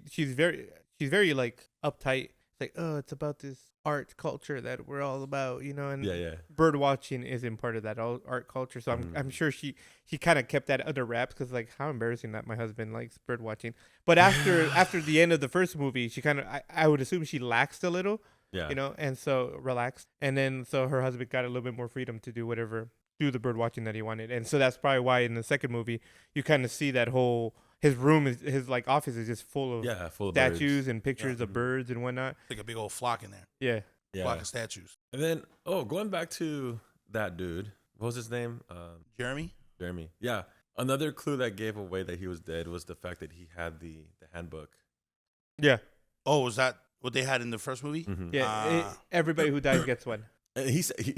she's very like uptight. It's like, oh, it's about this art culture that we're all about, and Yeah. bird watching isn't part of that art culture. So I'm sure she kind of kept that under wraps, because like, how embarrassing that my husband likes bird watching. But after the end of the first movie, she kind of I would assume she laxed a little. Yeah. And so relaxed. And then so her husband got a little bit more freedom to do the bird watching that he wanted. And so that's probably why in the second movie you kind of see that his room his like office is just full of statues birds. and pictures of birds and whatnot. Like a big old flock in there. Yeah. Flock of statues. And then going back to that dude, what was his name? Jeremy? Jeremy. Yeah. Another clue that gave away that he was dead was the fact that he had the handbook. Yeah. Oh, was that what they had in the first movie? Mm-hmm. Yeah. Everybody who dies gets one. And He says he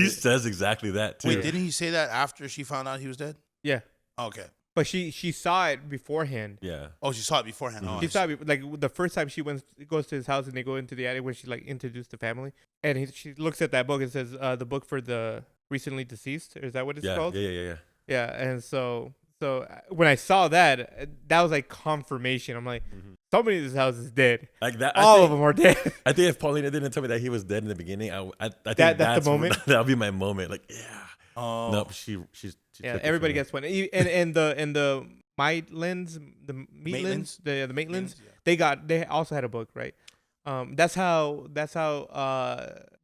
it. says exactly that too. Wait, didn't he say that after she found out he was dead? Yeah. Okay. But she saw it beforehand. Yeah. Oh, she saw it beforehand. Mhm. Oh, She saw it, like the first time she goes to his house and they go into the attic where she like introduced the family, and she looks at that book and says, the book for the recently deceased. Is that what it's called? Yeah. Yeah, and so So when I saw that, that was like confirmation. I'm like, somebody in this house is dead. Like that. All of them are dead. I think if Paulina didn't tell me that he was dead in the beginning, I think That's the moment? That'll be my moment. Like, yeah. Oh. Nope. She Yeah, took it everybody from me. gets one. And the Maitlands, the Maitlands, the Maitlands, they also had a book, right? That's how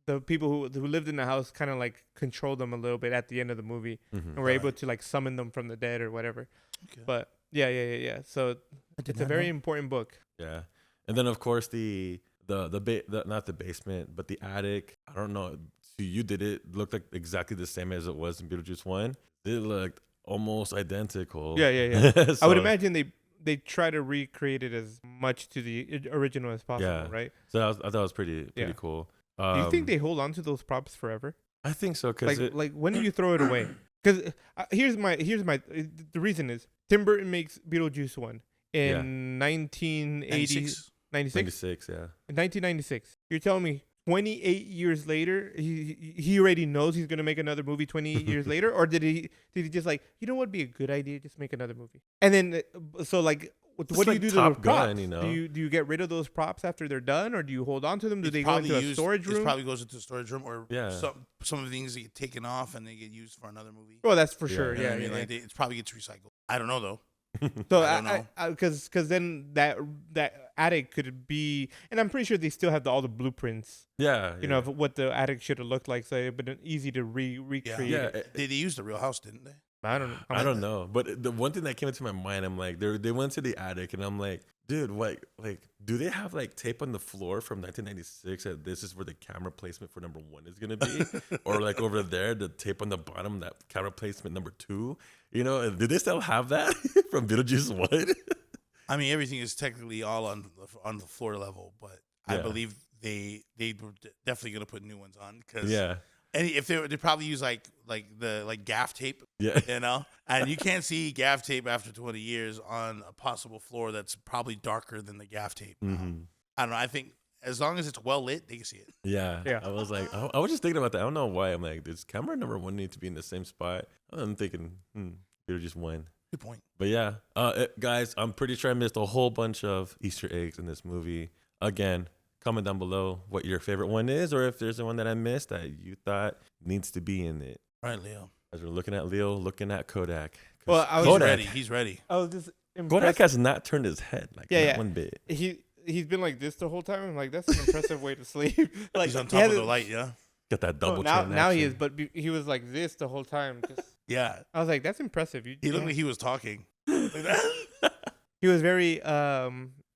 the people who lived in the house kind of like controlled them a little bit at the end of the movie, and were able to like summon them from the dead or whatever. Okay. But yeah. So it's a very important book. Yeah, and then of course the not the basement, but the attic. I don't know. So you did it looked like exactly the same as it was in Beetlejuice 1. It looked almost identical. Yeah. So, I would imagine they try to recreate it as much to the original as possible, right? So I thought it was pretty cool. Do you think they hold on to those props forever? I think so, because Like when do you throw it away? Because here's my the reason is Tim Burton makes Beetlejuice 1 in 1996. 96, yeah. In 1996. You're telling me 28 years later he already knows he's gonna make another movie 28 years later, or did he just like, you know what'd be a good idea, just make another movie? And then so like what do like you do to Top those props? Gun, you know? Do you get rid of those props after they're done, or do you hold on to them? Do It's they go probably into a storage It room? probably goes into a storage room, or Yeah. some of the things that get taken off and they get used for another movie. Oh, that's for Yeah. sure. You know Yeah, what I mean? yeah. Like it probably gets recycled. I don't know though. So I don't know. because then that attic could be, and I'm pretty sure they still have all the blueprints, Yeah. you know, of what the attic should have looked like. So it'd been easy to recreate. Yeah. it. They used the real house, didn't they? I don't know. I don't know, but the one thing that came into my mind, I'm like, they went to the attic, and I'm like, dude, what? Like, do they have like tape on the floor from 1996 that this is where the camera placement for number 1 is gonna be, or like over there, the tape on the bottom, that camera placement number 2? You know, do they still have that from Beetlejuice 1? I mean, everything is technically all on the floor level, but I Yeah. believe they were definitely gonna put new ones on because Yeah, and if they probably use like the gaff tape, yeah, you know, and you can't see gaff tape after 20 years on a possible floor that's probably darker than the gaff tape. I don't know. I think as long as it's well lit, they can see it. yeah. I was like, I was just thinking about that. I don't know why. I'm like, does camera number 1 need to be in the same spot? I'm thinking, Beetlejuice 1. Good point. But yeah, guys, I'm pretty sure I missed a whole bunch of Easter eggs in this movie. Again, comment down below what your favorite one is, or if there's one that I missed that you thought needs to be in it. All right, Leo. As we're looking at Leo, looking at Kodak. 'Cause Well, I was He's Kodak, ready. He's ready. I was just Kodak impressed. has not turned his head like Yeah. one bit. He's been like this the whole time. I'm like, that's an impressive way to sleep. Like He's on he top of hasn't- the light. Yeah. Got that No, double now chin now he action. is, but he was like this the whole time. Yeah. I was like, that's impressive. He looked like he was talking. Like that. he was very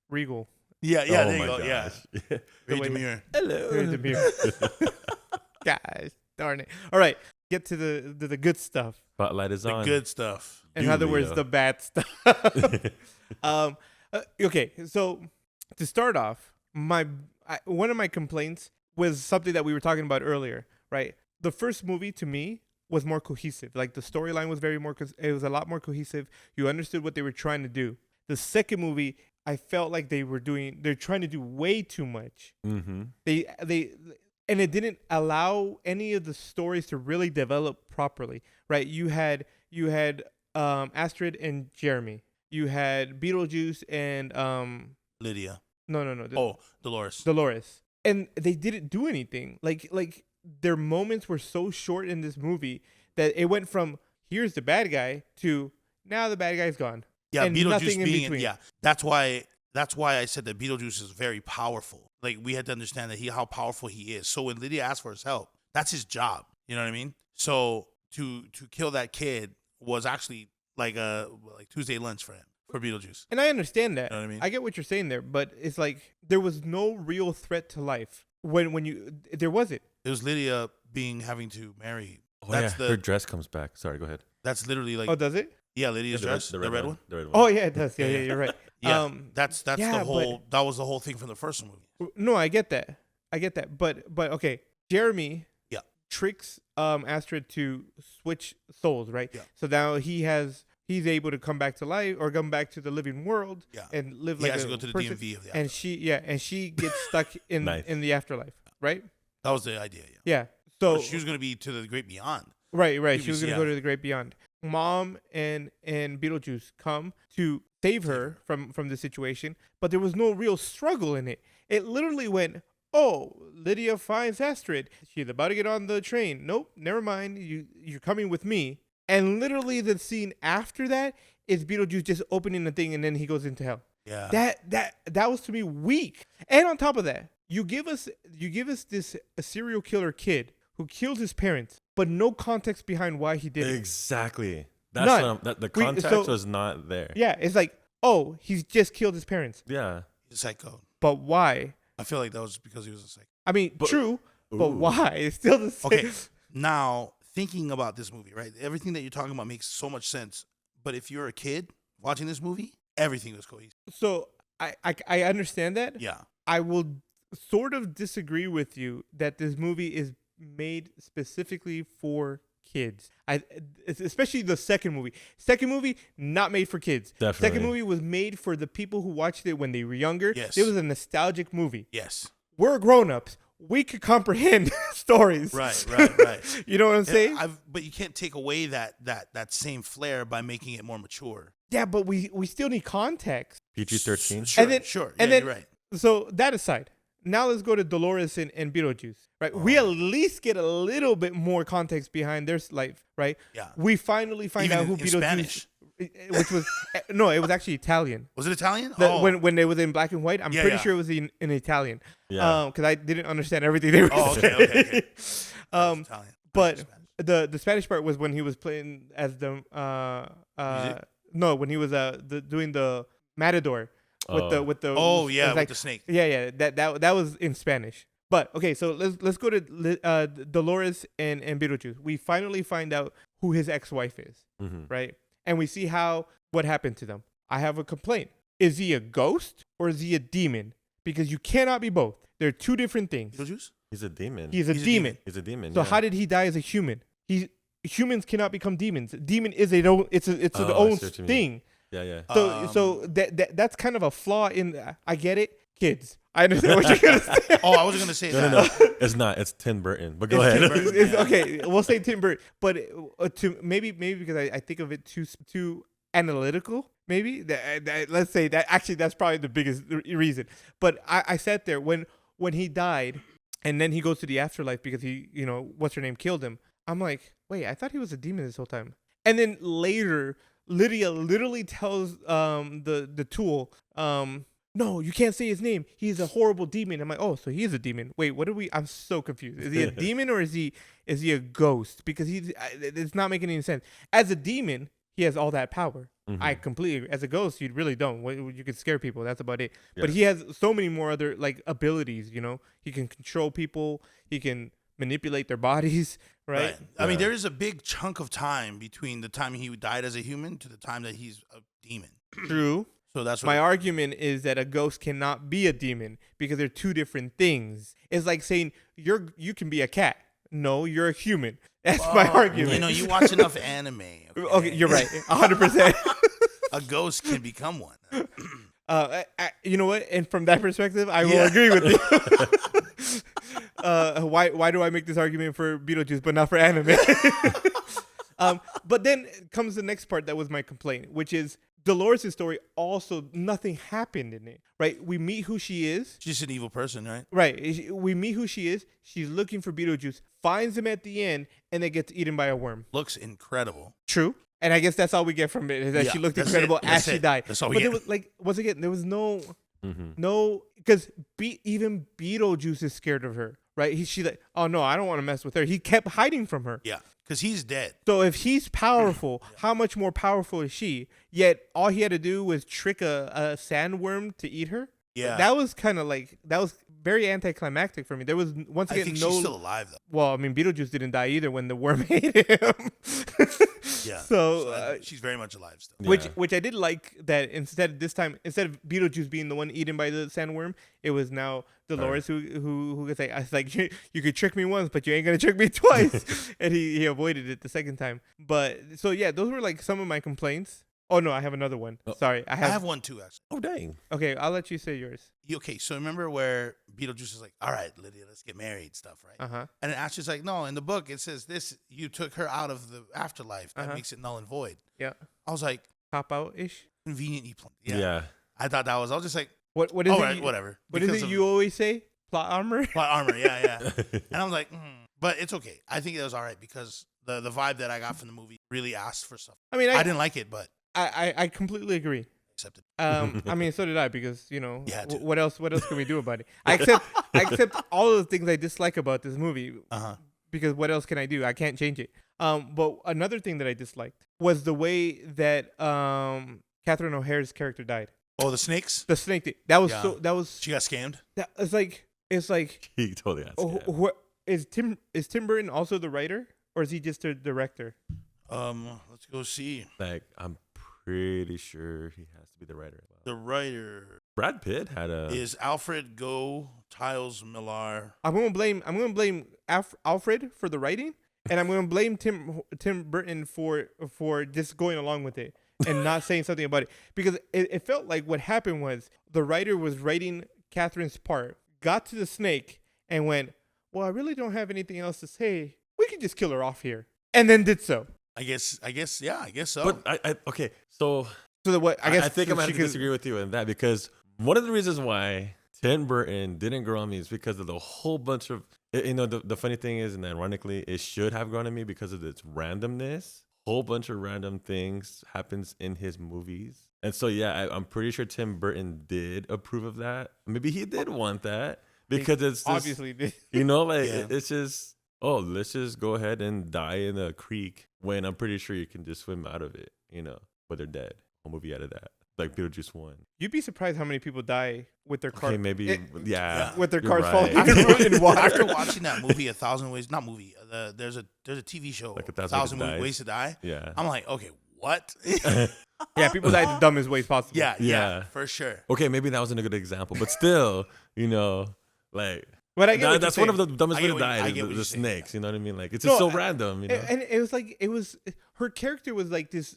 regal. Yeah. Oh There you my go. Yeah. gosh. Very way- demure. Very demure. Gosh, darn it. All right, get to the good stuff. Spotlight is The on. good stuff. In You, other words, Leo. the bad stuff. Okay, so to start off, one of my complaints was something that we were talking about earlier, right? The first movie to me was more cohesive. Like the storyline was it was a lot more cohesive. You understood what they were trying to do. The second movie, I felt like they're trying to do way too much. Mm-hmm. And it didn't allow any of the stories to really develop properly, right? You had Astrid and Jeremy. You had Beetlejuice and Lydia. no, Dolores. Dolores, and they didn't do anything. Like their moments were so short in this movie that it went from here's the bad guy to now the bad guy's gone. Yeah, and nothing Beetlejuice in being between. that's why I said that Beetlejuice is very powerful. Like we had to understand that how powerful he is. So when Lydia asked for his help, that's his job. You know what I mean? So to kill that kid was actually like Tuesday lunch for him, for Beetlejuice. And I understand that. You know what I mean? I get what you're saying there, but it's like there was no real threat to life there wasn't. It was Lydia having to marry. Oh, That's yeah. Her dress comes back. Sorry, go ahead. That's literally like Oh, does it? Lydia's dress, the red one. The red one. Oh yeah, it does. Yeah, you're right. Yeah, that's yeah, the whole. That was the whole thing from the first movie. No, I get that. But okay, Jeremy Yeah. tricks Astrid to switch souls, right? Yeah. So now he's able to come back to life or come back to the living world Yeah. and live He like has a to go to the person. DMV of the And she gets stuck in Nice. in the afterlife, right? That was the idea. Yeah. Yeah. So She was going to be to the great beyond. right. She Previous, was gonna yeah. go to the great beyond. mom and Beetlejuice come to save her from the situation, but there was no real struggle in it. It literally went, oh, Lydia finds Astrid. She's about to get on the train. Nope, never mind. You're coming with me. And literally the scene after that is Beetlejuice just opening the thing and then he goes into hell. Yeah. That was to me weak. And on top of that, you give us this a serial killer kid who killed his parents, but no context behind why he did it. Exactly. That's None. the context was not there. Yeah, it's like, oh, he's just killed his parents. Yeah. He's a psycho. But why? I feel like that was because he was a psycho. I mean, true, but Ooh. why? It's still the same. Okay, now thinking about this movie, right? Everything that you're talking about makes so much sense. But if you're a kid watching this movie, everything was cohesive. So I understand that. Yeah. I will sort of disagree with you that this movie is made specifically for kids. Especially the second movie. Second movie, not made for kids. Definitely. Second movie was made for the people who watched it when they were younger. Yes. It was a nostalgic movie. Yes. We're grown-ups. We could comprehend stories. Right. You know what I'm saying? But you can't take away that same flair by making it more mature. Yeah, but we still need context. PG-13. Sure, And then- sure. and Yeah, then- you're right. So that aside, now let's go to Dolores and Beetlejuice, right? We at least get a little bit more context behind their life, right? Yeah. We finally find Even out who in Beetlejuice, Spanish. which was no, it was actually Italian. Was it Italian? When they was in black and white, I'm Yeah, pretty yeah. sure it was in Italian. Yeah. Because I didn't understand everything they were saying. Okay. Italian. But Spanish. the Spanish part was when he was playing as the Music? no, when he was doing the matador with the Oh yeah, it was with like- the snake. yeah that was in Spanish. But okay, so let's go to Dolores and Beetlejuice. We finally find out who his ex-wife is, right? And we see what happened to them. I have a complaint. Is he a ghost or is he a demon? Because you cannot be both. They're two different things. Beetlejuice? He's a demon. He's a demon. He's a demon. So yeah. how did he die as a human? Humans cannot become demons. Demon is its Oh, its I own see what you mean. thing. Yeah. So that's kind of a flaw in. I get it, kids. I understand what you're gonna say. Oh, I wasn't gonna say that. No. It's not. It's Tim Burton. But go It's ahead. Tim Burton. It's- okay, we'll say Tim Burton, but to maybe because I think of it too analytical. Maybe let's say that actually that's probably the biggest reason. But I sat there when he died, and then he goes to the afterlife because he what's her name killed him. I'm like, wait, I thought he was a demon this whole time. And then later, Lydia literally tells the tool, no, you can't say his name. He's a horrible demon. I'm like, oh, so he is a demon. Wait, what are we? I'm so confused. Is he a demon or is he a ghost? Because it's not making any sense. As a demon, he has all that power. I completely agree. As a ghost, you really don't. You can scare people. That's about it. Yeah. But he has so many more other abilities. He can control people. He can manipulate their bodies. Right. I mean, Yeah. there is a big chunk of time between the time he died as a human to the time that he's a demon. True. So that's what My argument is that a ghost cannot be a demon because they're two different things. It's like saying you can be a cat. No, you're a human. That's my argument. You watch enough anime. Okay, you're right. 100%. A ghost can become one. You know what? And from that perspective, I will agree with you. Why do I make this argument for Beetlejuice but not for anime? But then comes the next part that was my complaint, which is Dolores' story. Also, nothing happened in it, right? We meet who she is. She's an evil person, right? Right. We meet who she is. She's looking for Beetlejuice, finds him at the end, and then gets eaten by a worm. Looks incredible. True. And I guess that's all we get from it, is that she looked that's incredible it. as That's she it. died. That's all we But there get. was once again, there was no, because even Beetlejuice is scared of her, right? She's like, oh no, I don't want to mess with her. He kept hiding from her. Yeah, because he's dead. So if he's powerful, how much more powerful is she? Yet all he had to do was trick a sandworm to eat her. Yeah. That was kind of that was very anticlimactic for me. There was once I again think no. she's still alive though. Well, I mean, Beetlejuice didn't die either when the worm ate him. Yeah. So she's very much alive still. Yeah. which I did like that instead of Beetlejuice being the one eaten by the sandworm, it was now Dolores who could say, I was like, you could trick me once, but you ain't gonna trick me twice. And he avoided it the second time. But so yeah, those were some of my complaints. Oh no, I have another one. Oh. Sorry, I have one too, actually. Oh dang. Okay, I'll let you say yours. Okay, so remember where Beetlejuice is like, all right, Lydia, let's get married, stuff, right? Uh-huh. And then Ashley's like, no, in the book it says this, you took her out of the afterlife. That Uh-huh. makes it null and void. Yeah. I was like, Cop out ish. conveniently planned. Yeah. I thought that was, I was just like, What is all it? right, whatever. What is Because it of you always say? Plot armor. plot armor, yeah. And I was like, but it's okay. I think it was all right because the vibe that I got from the movie really asked for stuff. I mean, I didn't like it, but I completely agree. accepted. I mean, so did I because Yeah, too. what else can we do about it? I accept all of the things I dislike about this movie because what else can I do? I can't change it. But another thing that I disliked was the way that Catherine O'Hara's character died. Oh, the snakes? The snake thing. That was Yeah. She got scammed? it's like He totally got oh, scammed. is Tim Burton also the writer or is he just a director? Let's go see. Like I'm pretty sure he has to be the writer. The writer Brad Pitt had a is Alfred Go Tiles Millar. I'm gonna blame Alfred for the writing, and I'm gonna blame Tim Burton for just going along with it and not saying something about it because it felt like what happened was the writer was writing Catherine's part, got to the snake, and went, "Well, I really don't have anything else to say. We can just kill her off here," and then did so. I guess so. But I okay, so So what? I guess I think I'm gonna she have to could- disagree with you on that because one of the reasons why Tim Burton didn't grow on me is because of the whole bunch of the funny thing is, and ironically, it should have grown on me because of its randomness. Whole bunch of random things happens in his movies, and so yeah, I'm pretty sure Tim Burton did approve of that. Maybe he did want that because it's just, obviously did. it's just let's just go ahead and die in a creek when I'm pretty sure you can just swim out of it, but they're dead. A movie out of that, like Beetlejuice 1. You'd be surprised how many people die with their car. Okay, maybe with their you're cars falling right. in water. After watching that movie, there's a TV show, Like 1,000 Ways to Die. Yeah. I'm like, okay, what? Yeah, people die the dumbest ways possible. yeah, for sure. Okay, maybe that wasn't a good example, but still, like But I get what that's you're one of the saying. dumbest I ways get to what you- die. I is get what the you're saying. snakes, you know what I mean? Like it's No, just so random, And it was her character was like this.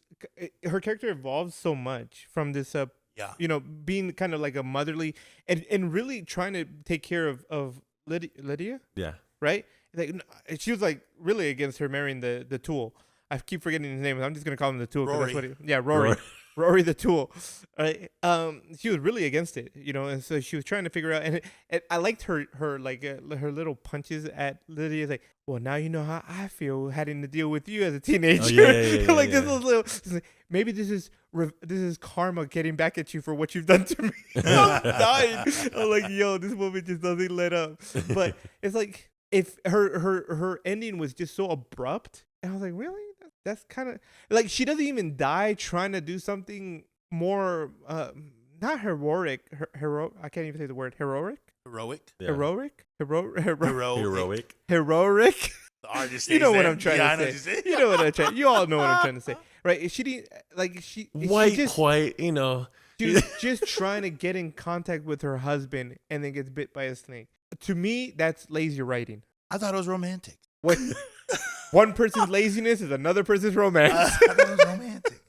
Her character evolved so much from this, being kind of like a motherly and really trying to take care of Lydia, Yeah. right? Like she was like really against her marrying the tool. I keep forgetting his name. I'm just gonna call him the tool. 'Cause Rory. That's what Rory. Rory the tool. Right? She was really against it, and so she was trying to figure out. And I liked her little punches at Lydia. Like, well, now you know how I feel having to deal with you as a teenager. Yeah, Like yeah. this little. Maybe this is karma getting back at you for what you've done to me. I'm dying. I'm like, yo, this woman just doesn't let up. But it's like if her ending was just so abrupt, and I was like, really? That's kind of like she doesn't even die trying to do something more not heroic. I can't even say the word heroic. Heroic. Yeah. Heroic. Heroic. Heroic. The artist You know stays what there. I'm trying I know to what say. you're saying. You know what I'm trying. You all know what I'm trying to say, right? She didn't like she White, just, white, She was just trying to get in contact with her husband and then gets bit by a snake. To me, that's lazy writing. I thought it was romantic. What one person's laziness is another person's romance. I thought it was romantic.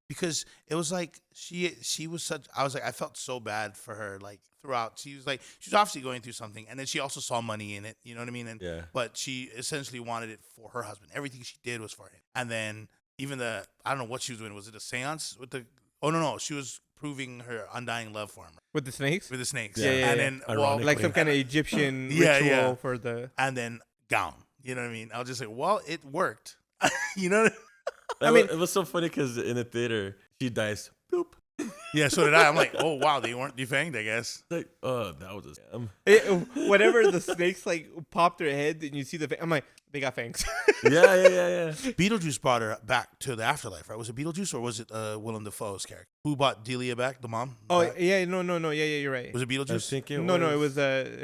Because it was like she was such. I was like, I felt so bad for her. Like throughout, she was obviously going through something, and then she also saw money in it. You know what I mean? And Yeah. But she essentially wanted it for her husband. Everything she did was for him. And then even I don't know what she was doing. Was it a seance with the? Oh no, she was proving her undying love for him With the snakes? with the snakes. Yeah, yeah, and yeah. then Ironically. Like some kind of Egyptian Yeah, ritual yeah. for the. and then gown. You know what I mean? I was just like, well, it worked. You know? I mean, it was so funny because in the theater, she dies. Boop. Yeah, so did I. I'm like, oh wow, they weren't defanged, I guess. Like, that was a scam. Whenever the snakes like pop their head and you see the, I'm like, they got fangs. Yeah. Beetlejuice brought her back to the afterlife, right? Was it Beetlejuice or was it Willem Dafoe's character? Who brought Delia back, the mom? Oh back? yeah, no, yeah, you're right. Was it I Beetlejuice? think it No, was. no,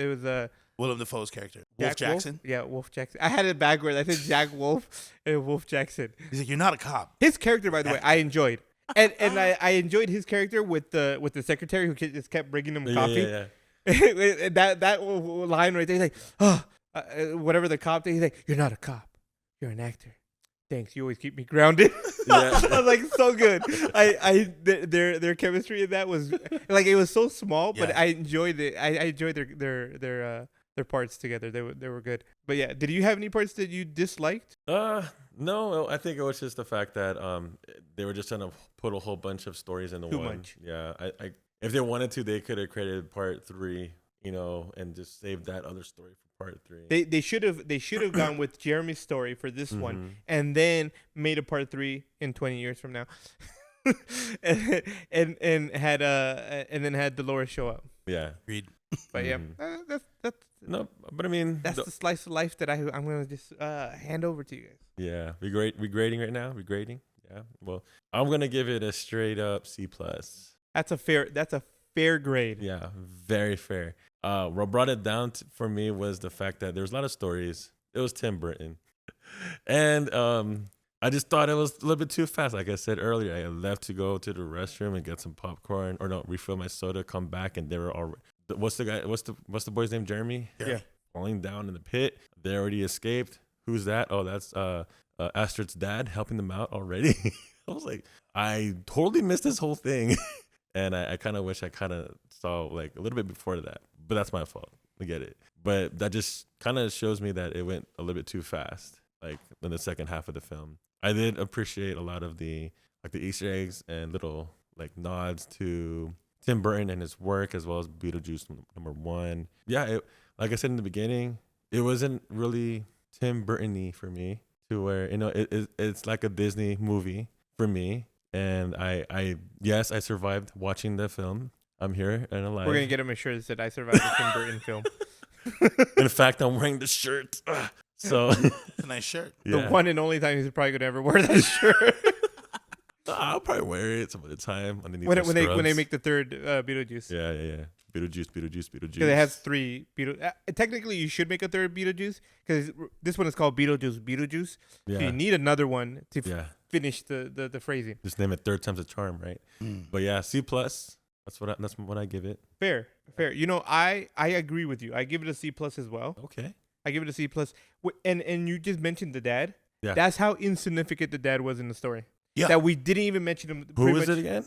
it was Willem Dafoe's character. Wolf Jack Jackson? Yeah, Wolf Jackson. I had it backwards. I said Jack Wolf and Wolf Jackson. He's like, you're not a cop. His character, by the way, I enjoyed, and I enjoyed his character with the secretary who just kept bringing him coffee. Yeah. that line right there, he's like, whatever the cop thing, he's like, you're not a cop, you're an actor. thanks, you always keep me grounded. Yeah. I was like, so good. Their chemistry in that was like, it was so small, but Yeah. I enjoyed it. I enjoyed their parts together. They were good. But yeah, did you have any parts that you disliked? No, I think it was just the fact that they were just trying to put a whole bunch of stories into Too one. much. Yeah, I if they wanted to, they could have created part 3, you know, and just saved that other story for part 3. They should have gone with Jeremy's story for this one, Mhm. and then made a part 3 in 20 years from now, and then had Dolores show up. Yeah. Agreed. But yeah, that's No, but I mean, that's the slice of life that I'm gonna just hand over to you guys. yeah, regrading right now. Regrading. Yeah. Well, I'm gonna give it a straight up C plus. That's a fair grade. Yeah, very fair. What brought it down for me was the fact that there was a lot of stories. It was Tim Burton, and I just thought it was a little bit too fast. Like I said earlier, I left to go to the restroom and get some popcorn, or no, refill my soda. Come back, and they were all. What's the boy's name? Jeremy. Yeah. Falling down in the pit. They already escaped. Who's that? Oh, that's Astrid's dad helping them out already. I was like, I totally missed this whole thing. And I kind of wish I kind of saw like a little bit before that, but that's my fault. I get it. But that just kind of shows me that it went a little bit too fast, like in the second half of the film. I did appreciate a lot of the Easter eggs and little like nods to Tim Burton and his work, as well as Beetlejuice #1. Yeah, like I said in the beginning, it wasn't really Tim Burton-y for me, to where, you know, it's like a Disney movie for me. And I survived watching the film. I'm here and alive. We're gonna get him a shirt that said "I survived the Tim Burton film." In fact, I'm wearing the shirt. So It's a nice shirt. The yeah. one and only time he's probably gonna ever wear that shirt. I'll probably wear it some of the time underneath when the they scrubs. make the third Beetlejuice. Yeah. Beetlejuice. Because it has 3 technically, you should make a third Beetlejuice, because this one is called Beetlejuice Beetlejuice. Yeah. So you need another one to Yeah. finish the phrasing. Just name it third time's a charm, right? But yeah, C plus. That's what I give it. Fair. You know, I agree with you. I give it a C plus as well. Okay. I give it a C plus. And you just mentioned the dad. Yeah. That's how insignificant the dad was in the story. Yeah. That we didn't even mention him. Who pretty was much. it again?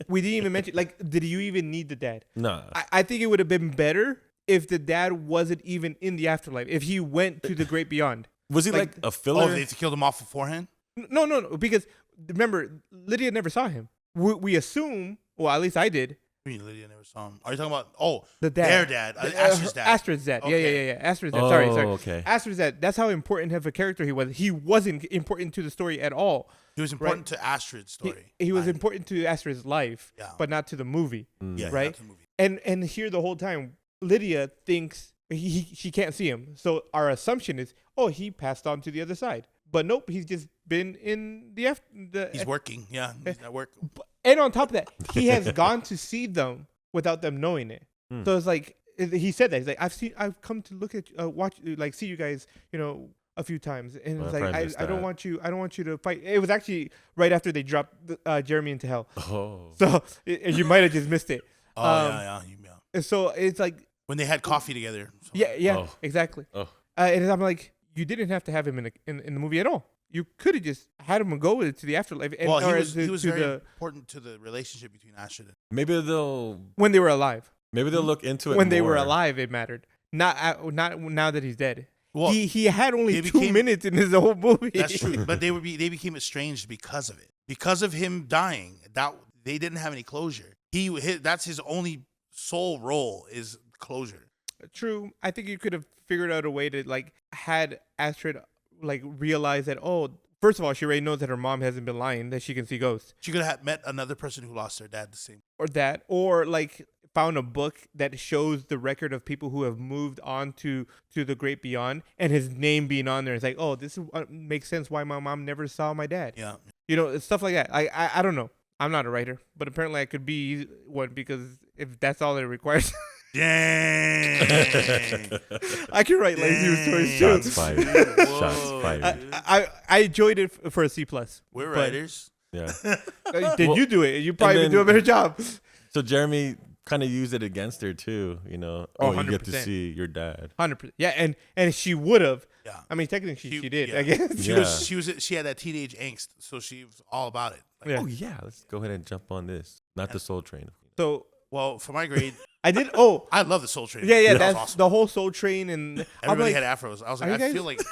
We didn't even mention. Like, did you even need the dad? Nah. I think it would have been better if the dad wasn't even in the afterlife. If he went to the great beyond. Was he like a filler? Oh, they killed him off beforehand? No. Because remember, Lydia never saw him. We assume. Well, at least I did. I mean, Lydia never saw him. Are you talking about The dad. their dad? Astrid's dad. Astrid's dad. Okay. Yeah. Astrid's dad. Oh, Sorry. okay. Astrid's dad. That's how important of a character he was. He wasn't important to the story at all. He was important to Astrid's story. He was important to Astrid's life, Yeah. but not to the movie. Yeah, right? not the movie. And here the whole time, Lydia thinks she can't see him. So our assumption is, oh, he passed on to the other side. But nope, he's just been in the He's working. Yeah, he's at work. And on top of that, he has gone to see them without them knowing it. So it's like he said that he's like, I've come to look at see you guys, you know, a few times, and it's like I don't want you to fight. It was actually right after they dropped Jeremy into hell. Oh. So you might have just missed it. Yeah. And so it's like When they had coffee together. So. yeah, Oh. exactly. Oh. And I'm like, you didn't have to have him in the movie at all. You could have just had him go to the afterlife. And, Well, or he was to very the, important to the relationship between Astrid and. Maybe they'll when they were alive. look into it When they were more. alive, it mattered. Not now that he's dead. Well, he had only they 2 minutes in his whole movie. That's true, but they became estranged because of it. Because of him dying, that they didn't have any closure. That's his only sole role is closure. True. I think you could have figured out a way to had Astrid realize that, oh, first of all, she already knows that her mom hasn't been lying, that she can see ghosts. She could have met another person who lost their dad the same. Or found a book that shows the record of people who have moved on to the great beyond, and his name being on there. It's like, oh, this is makes sense why my mom never saw my dad. Yeah. You know, stuff like that. I don't know. I'm not a writer, but apparently I could be one, because if that's all it requires. Dang. I can write lazy stories too. Shots fired. Shots fired. I enjoyed it for a C plus. We're but- writers. Yeah. Did Well, you do it? You probably then- do a better job. So Jeremy kind of used it against her too, you know. Oh, You get to 100%. see your dad. 100%. Yeah, and she would have. Yeah. I mean, technically She- she did. yeah. I guess. She had that teenage angst, so she was all about it. Like, Yeah. Oh yeah, let's go ahead and jump on this. Not the Soul Train. So well, for my grade, I did. Oh, I love the Soul Train. yeah. That was That's awesome. the whole Soul Train, and I'm Everybody like, had afros. I was like, are I you feel guys- like,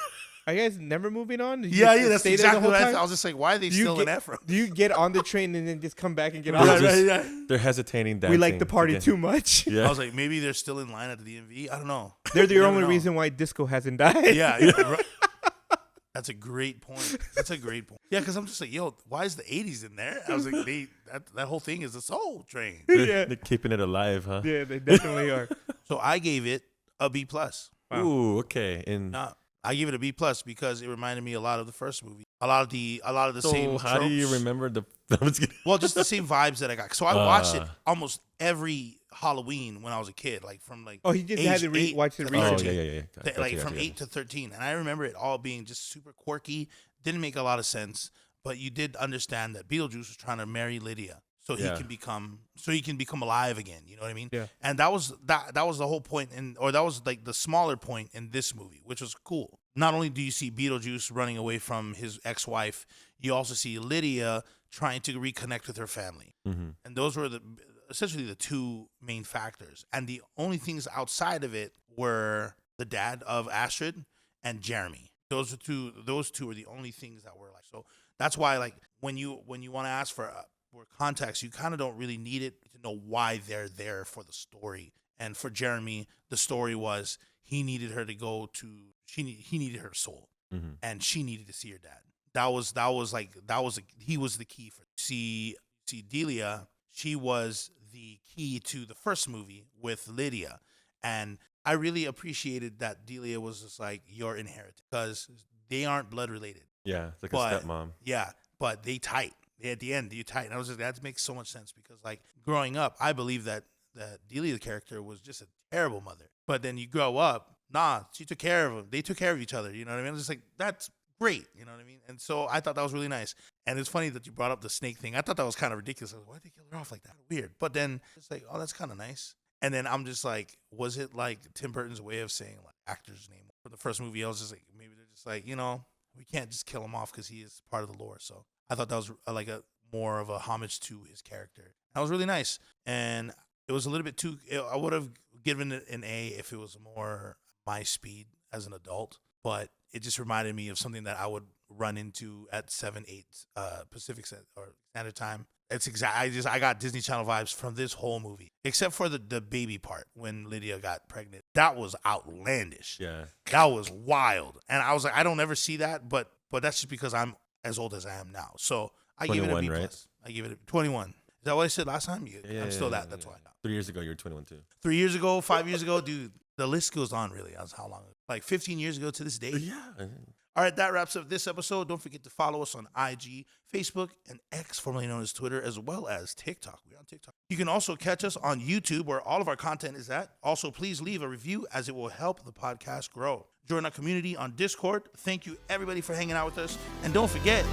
are you guys never moving on? Did you yeah, just yeah, that's stay there the exactly whole what I time? thought. I was just like, why are they Do you still in get- afro? Do you get on the train and then just come back and get They're off? just- They're hesitating. We dancing like the party again. too much. Yeah. I was like, maybe they're still in line at the DMV. I don't know. They're the You never only know. reason why disco hasn't died. Yeah, yeah, right. That's a great point. That's a great point. Yeah, because I'm just like, yo, why is the 80s in there? I was like, that whole thing is a Soul Train. They're keeping it alive, huh? Yeah, they definitely are. So I gave it a B plus. Wow. Ooh, okay. And I gave it a B plus because it reminded me a lot of the first movie. A lot of the so same. how do you tropes. remember the? I'm just kidding. Well, just the same vibes that I got. So I watched it almost every Halloween when I was a kid, like from like Oh, he just had to watch the to research. Oh 13. yeah, yeah, yeah. Gotcha, Like gotcha, from gotcha. 8 to 13, and I remember it all being just super quirky. Didn't make a lot of sense, but you did understand that Beetlejuice was trying to marry Lydia so he Yeah. can become alive again. You know what I mean? Yeah. And that was the whole point, or that was like the smaller point in this movie, which was cool. Not only do you see Beetlejuice running away from his ex-wife, you also see Lydia trying to reconnect with her family, Mhm. and those were essentially the two main factors. And the only things outside of it were the dad of Astrid and Jeremy. Those two were the only things that were like. So that's why, like, when you want to ask for context, you kind of don't really need it to know why they're there for the story. And for Jeremy, the story was he needed her to go to he needed her soul, Mhm. and she needed to see her dad. He was the key for see Delia. She was the key to the first movie with Lydia, and I really appreciated that Delia was just like your inheritance because they aren't blood related. Yeah, it's like But- a stepmom. Yeah, but they tight. At the end, you tight. And I was like, that makes so much sense because, like, growing up, I believe that Delia, the character, was just a terrible mother. But then you grow up, she took care of him. They took care of each other. You know what I mean? I was just like, that's great. You know what I mean? And so I thought that was really nice. And it's funny that you brought up the snake thing. I thought that was kind of ridiculous. I was like, why'd they kill her off like that? Weird. But then it's like, oh, that's kind of nice. And then I'm just like, was it like Tim Burton's way of saying like actor's name for the first movie? I was just like, maybe they're just like, we can't just kill him off because he is part of the lore. So I thought that was like a more of a homage to his character. That was really nice. And it was a little bit too, I would have given it an A if it was more my speed as an adult, but it just reminded me of something that I would run into at 7-8 Pacific or Standard Time. It's I got Disney Channel vibes from this whole movie, except for the baby part when Lydia got pregnant. That was outlandish. Yeah. That was wild. And I was like, I don't ever see that, but that's just because I'm as old as I am now. So I give it a B+. right? I give it a 21. Is that what I said last time? I'm still that. That's why I got. 3 years ago, you were 21 too. 3 years ago, 5 years ago, dude, the list goes on really. That's how long. Like 15 years ago to this day. Yeah. All right, that wraps up this episode. Don't forget to follow us on IG, Facebook, and X, formerly known as Twitter, as well as TikTok. We're on TikTok. You can also catch us on YouTube, where all of our content is at. Also, please leave a review, as it will help the podcast grow. Join our community on Discord. Thank you, everybody, for hanging out with us. And don't forget,